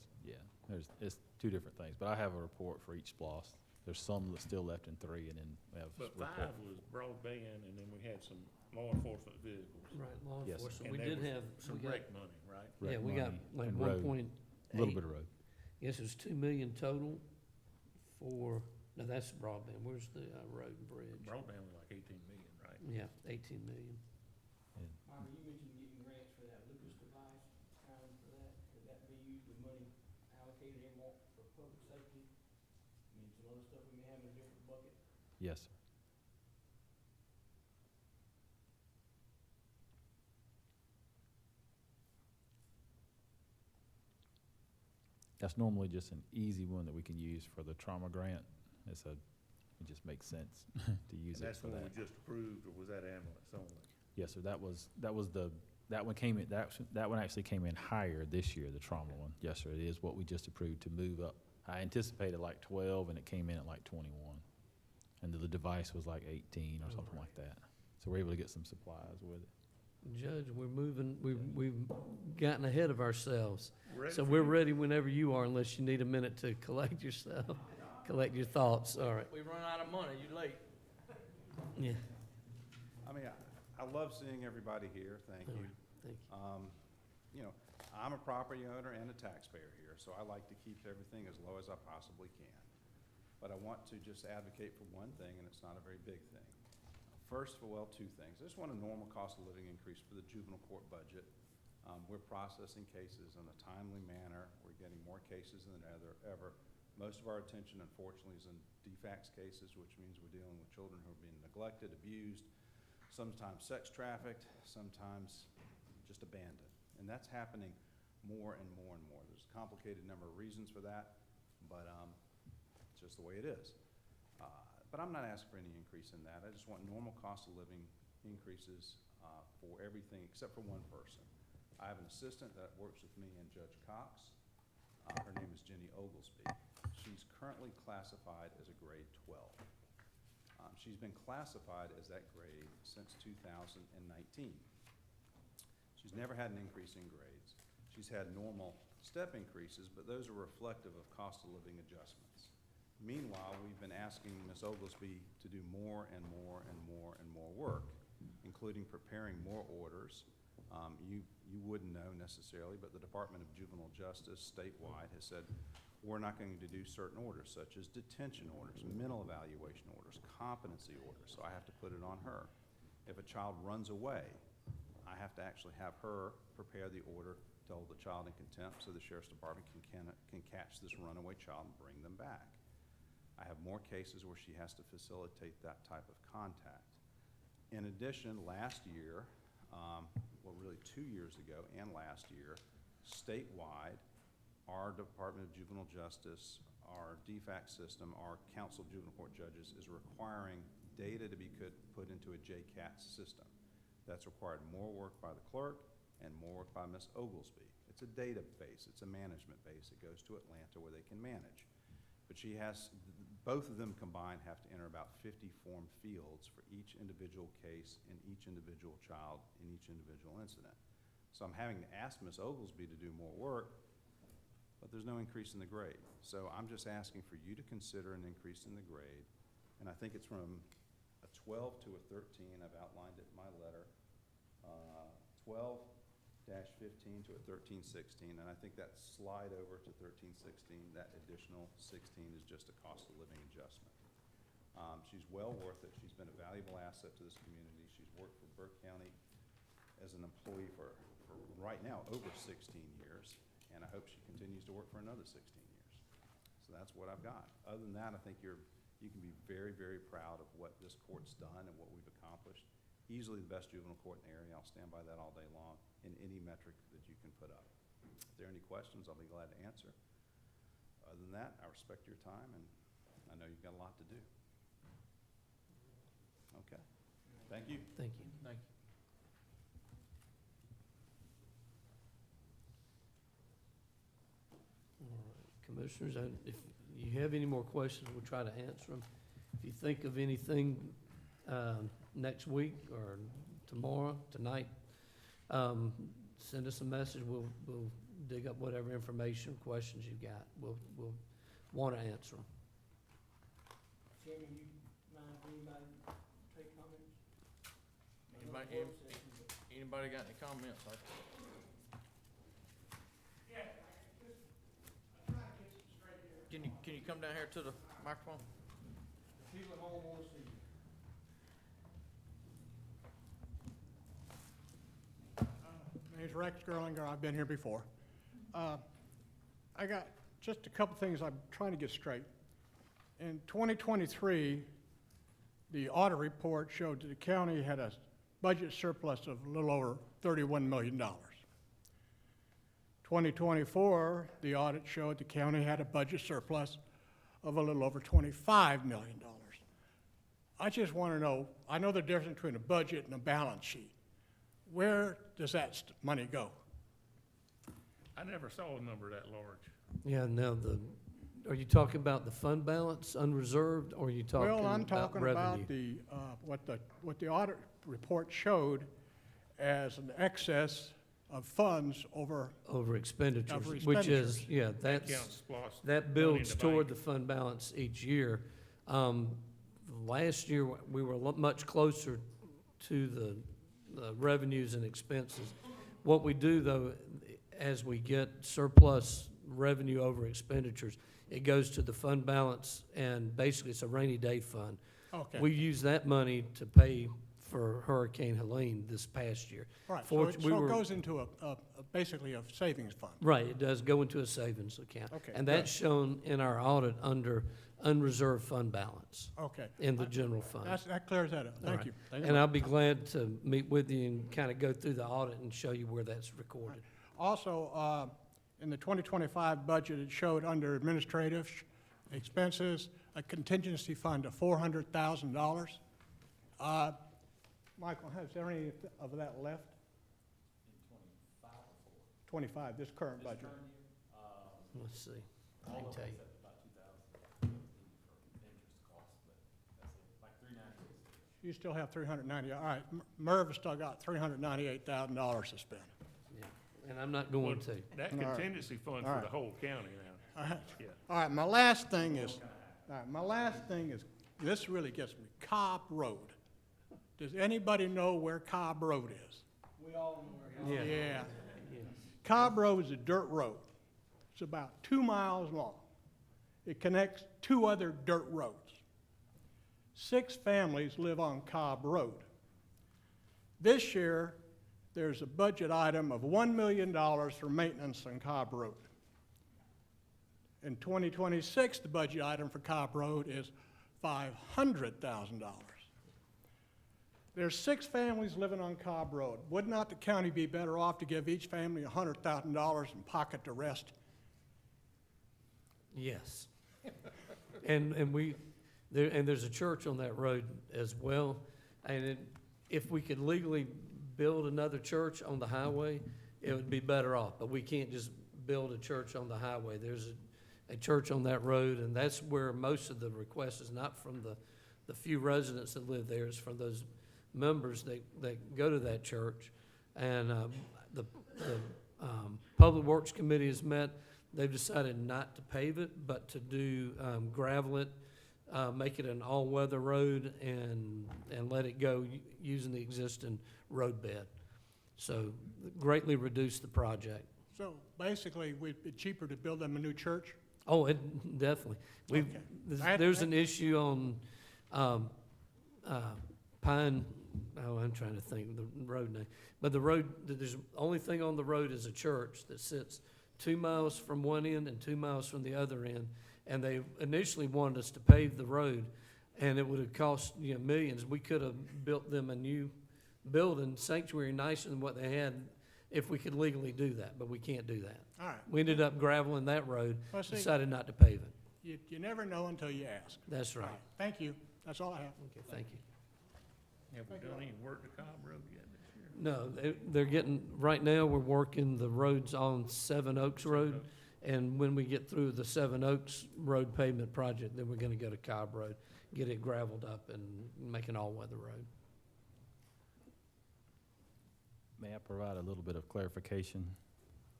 No, it's two different things, but I have a report for each SPOS. There's some that's still left in 3, and then we have. But report- 5 was broadband, and then we had some law enforcement vehicles. Right, law Yes, sir. enforcement, And we there did was have, some we got, rec money, right? yeah, rec we got money like and 1.8. A little bit of road. Yes, it was 2 million total for, no, that's broadband, where's the road and bridge? Broadband was like 18 million, right? Yeah, 18 million. Myra, you mentioned getting grants for that Lucas device, for that, could that be used with money allocated earmarked for public safety? I mean, some other stuff we may have in a different bucket? Yes, sir. That's normally just an easy one that we can use for the trauma grant. It just makes sense to use And it that's for the one that. we just approved, or was that ambulance only? Yes, sir, that one came in, that one actually came in higher this year, the trauma one. Yes, sir, it is what we just approved to move up. I anticipated like 12, and it came in at like 21. And the device was like 18 or something like that. So we're able to get some supplies with it. Judge, we're moving, we've gotten ahead of ourselves. Ready So for we're you? ready whenever you are, unless you need a minute to collect yourself, collect your thoughts. All right. We run out of money, you late. Yeah. I mean, I love seeing everybody here, thank All you. right, thank you. You know, I'm a property owner and a taxpayer here, so I like to keep everything as low as I possibly can. But I want to just advocate for one thing, and it's not a very big thing. First, well, 2 things. I just want a normal cost of living increase for the juvenile court budget. We're processing cases in a timely manner. We're getting more cases than ever. Most of our attention, unfortunately, is in DFACS cases, which means we're dealing with children who are being neglected, abused, sometimes sex trafficked, sometimes just abandoned. And that's happening more and more and more. There's a complicated number of reasons for that, but it's just the way it is. But I'm not asking for any increase in that. I just want normal cost of living increases for everything except for one person. I have an assistant that works with me and Judge Cox. Her name is Jenny Oglesby. She's currently classified as a grade 12. She's been classified as that grade since 2019. She's never had an increase in grades. She's had normal step increases, but those are reflective of cost of living adjustments. Meanwhile, we've been asking Ms. Oglesby to do more and more and more and more work, including preparing more orders. You wouldn't know necessarily, but the Department of Juvenile Justice statewide has said, we're not going to do certain orders, such as detention orders, mental evaluation orders, competency orders, so I have to put it on her. If a child runs away, I have to actually have her prepare the order to hold the child in contempt so the Sheriff's Department can catch this runaway child and bring them back. I have more cases where she has to facilitate that type of contact. In addition, last year, well, really 2 years ago and last year, statewide, our Department of Juvenile Justice, our DFACS system, our Council of Juvenile Court Judges is requiring data to be put into a JCATS system. That's required more work by the clerk and more work by Ms. Oglesby. It's a database, it's a management base. It goes to Atlanta where they can manage. But she has, Both of them combined have to enter about 50 form fields for each individual case and each individual child in each individual incident. So I'm having to ask Ms. Oglesby to do more work, but there's no increase in the grade. So I'm just asking for you to consider an increase in the grade, and I think it's from a 12 to a 13. I've outlined it in my letter. 12-15 to a 13-16, and I think that slide over to 13-16, that additional 16 is just a cost of living adjustment. She's well worth it. She's been a valuable asset to this community. She's worked for Burke County as an employee for right now over 16 years, and I hope she continues to work for another 16 years. So that's what I've got. Other than that, I think you can be very, very proud of what this court's done and what we've accomplished. Easily the best juvenile court in the area. I'll stand by that all day long in any metric that you can put up. If there are any questions, I'll be glad to answer. Other than that, I respect your time, and I know you've got a lot to do. Okay. Thank you. Thank you. Thank you. All right, Commissioners, if you have any more questions, we'll try to answer them. If you think of anything next week or tomorrow, tonight, send us a message. We'll dig up whatever information, questions you've got. We'll want to answer them. Chairman, you mind if anybody take comments? Anybody got any comments? Can you come down here to the microphone? People at home want to see you. My name's Rex Gerlinger. I've been here before. I got just a couple things I'm trying to get straight. In 2023, the audit report showed that the county had a budget surplus of a little over $31 million. 2024, the audit showed the county had a budget surplus of a little over $25 million. I just want to know, I know the difference between a budget and a balance sheet. Where does that money go? I never saw a number that large. Yeah, now are you talking about the fund balance unreserved, or are you talking Well, I'm about talking revenue? about what the audit report showed as an excess of funds over, Over expenditures, Over which is, expenditures. yeah, That that's, counts SPOS that money in builds the toward bank. the fund balance each year. Last year, we were much closer to the revenues and expenses. What we do, though, as we get surplus revenue over expenditures, it goes to the fund balance, and basically it's a rainy day fund. okay. We use that money to pay for Hurricane Helene this past year. Right, so it we were- goes into basically a savings fund. Right, it does go into a savings account. Okay, And that's shown in our audit under unreserved fund balance Okay. in the general fund. That clears that up. All Thank right. you. Thank you. And I'll be glad to meet with you and kind of go through the audit and show you where that's recorded. Also, in the 2025 budget, it showed under administrative expenses, a contingency fund of $400,000. Michael, has there any of that left? In 25, this current budget. Let's see. I can tell you. You still have 390, all right. Merv has still got $398,000 to spend. Yeah, and I'm not going to. That All right. contingency fund All for right. the whole county now. All right. Yeah. All right, my last thing is, this really gets me, Cobb Road. Does anybody know where Cobb Road is? We all know where it is. Yeah. Yeah. Yes. Cobb Road is a dirt road. It's about 2 miles long. It connects 2 other dirt roads. 6 families live on Cobb Road. This year, there's a budget item of $1 million for maintenance on Cobb Road. In 2026, the budget item for Cobb Road is $500,000. There's 6 families living on Cobb Road. Would not the county be better off to give each family $100,000 and pocket the rest? Yes. And there's a church on that road as well. And if we could legally build another church on the highway, it would be better off. But we can't just build a church on the highway. There's a church on that road, and that's where most of the request is not from the few residents that live there, it's from those members that go to that church. And the Public Works Committee has met. They've decided not to pave it, but to do gravel it, make it an all-weather road, and let it go using the existing road bed. So greatly reduce the project. So basically, it'd be cheaper to build them a new church? Oh, it definitely. Okay. There's an issue on Pine, I'm trying to think of the road name. But the road, there's, only thing on the road is a church that sits 2 miles from one end and 2 miles from the other end. And they initially wanted us to pave the road, and it would have cost, millions. We could have built them a new building, sanctuary, nicer than what they had, if we could legally do that, but we can't do that. All right. We ended up graveling that road, Well, see- decided not to pave it. You never know until you ask. That's right. All Thank you. That's all I have. Okay, thank you. Have we done any work to Cobb Road yet this year? No, they're getting, right now, we're working the roads on Seven Oaks Road. And when we get through the Seven Oaks Road pavement project, then we're gonna go to Cobb Road, get it gravelled up and make an all-weather road. May I provide a little bit of clarification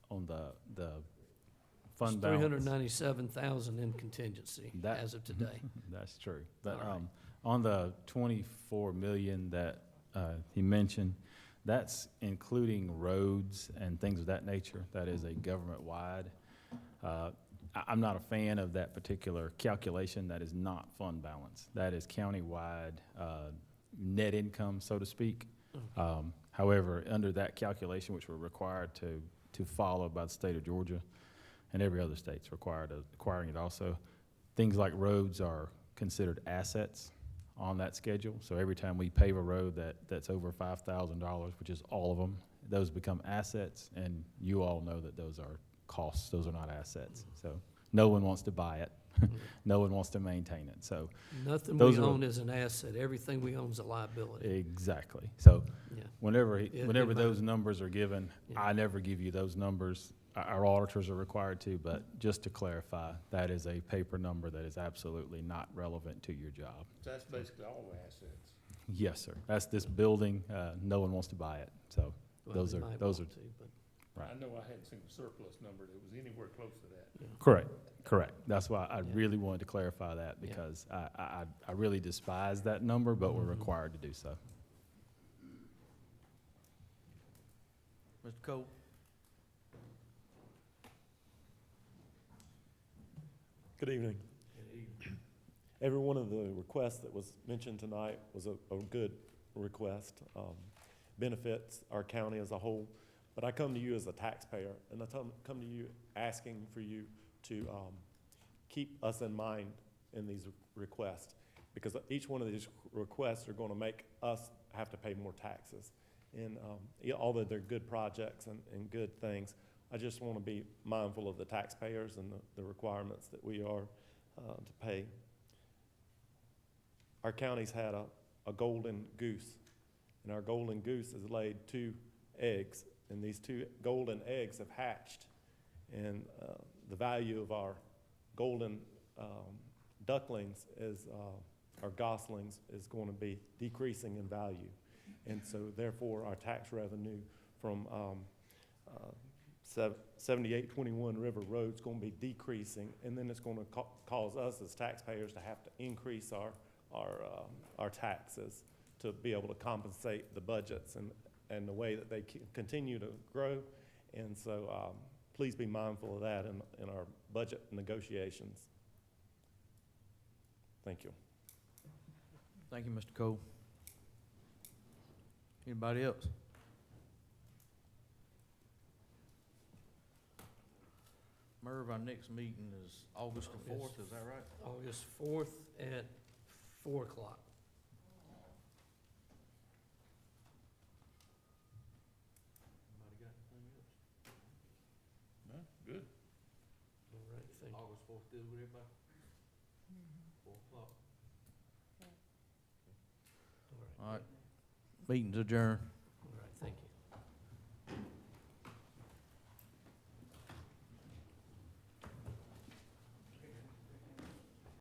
on the fund It's balance? $397,000 in contingency That- as of today. That's true. But, All right. on the 24 million that, he mentioned, that's including roads and things of that nature. That is a government-wide. I'm not a fan of that particular calculation. That is not fund balance. That is countywide, net income, so to speak. However, under that calculation, which we're required to follow by the state of Georgia, and every other state's requiring it also, things like roads are considered assets on that schedule. So every time we pave a road that's over $5,000, which is all of them, those become assets, and you all know that those are costs, those are not assets. So no one wants to buy it. No one wants to maintain it. So Nothing we those are- own is an asset. Everything we own is a liability. exactly. So Yeah. whenever Yeah, whenever in those mind. numbers are given, Yeah. I never give you those numbers. Our auditors are required to, but just to clarify, that is a paper number that is absolutely not relevant to your job. So that's basically all the assets. Yes, sir. That's this building. No one wants to buy it. So Well, those they are might those are want to, but- right. I know I hadn't seen the surplus number that was anywhere close to that. Correct. Correct. That's why I Yeah. really wanted to clarify that, Yeah. because I really despise that number, but we're required to do so. Mr. Cole? Good evening. Every one of the requests that was mentioned tonight was a good request, benefits our county as a whole. But I come to you as a taxpayer, and I come to you asking for you to keep us in mind in these requests, because each one of these requests are going to make us have to pay more taxes. And although they're good projects and good things, I just want to be mindful of the taxpayers and the requirements that we are to pay. Our county's had a golden goose, and our golden goose has laid 2 eggs, and these 2 golden eggs have hatched. And the value of our golden ducklings our goslings is going to be decreasing in value. And so therefore, our tax revenue from 7821 River Road is going to be decreasing, and then it's going to cause us as taxpayers to have to increase our taxes to be able to compensate the budgets and the way that they continue to grow. And so please be mindful of that in our budget negotiations. Thank you. Thank you, Mr. Cole. Anybody else? Merv, our next meeting is August the 4th, is that right? August 4th at 4 o'clock. Anybody got anything else? No, good. All right, thank you. August 4th, good with everybody? 4 o'clock. All right. Meeting's adjourned.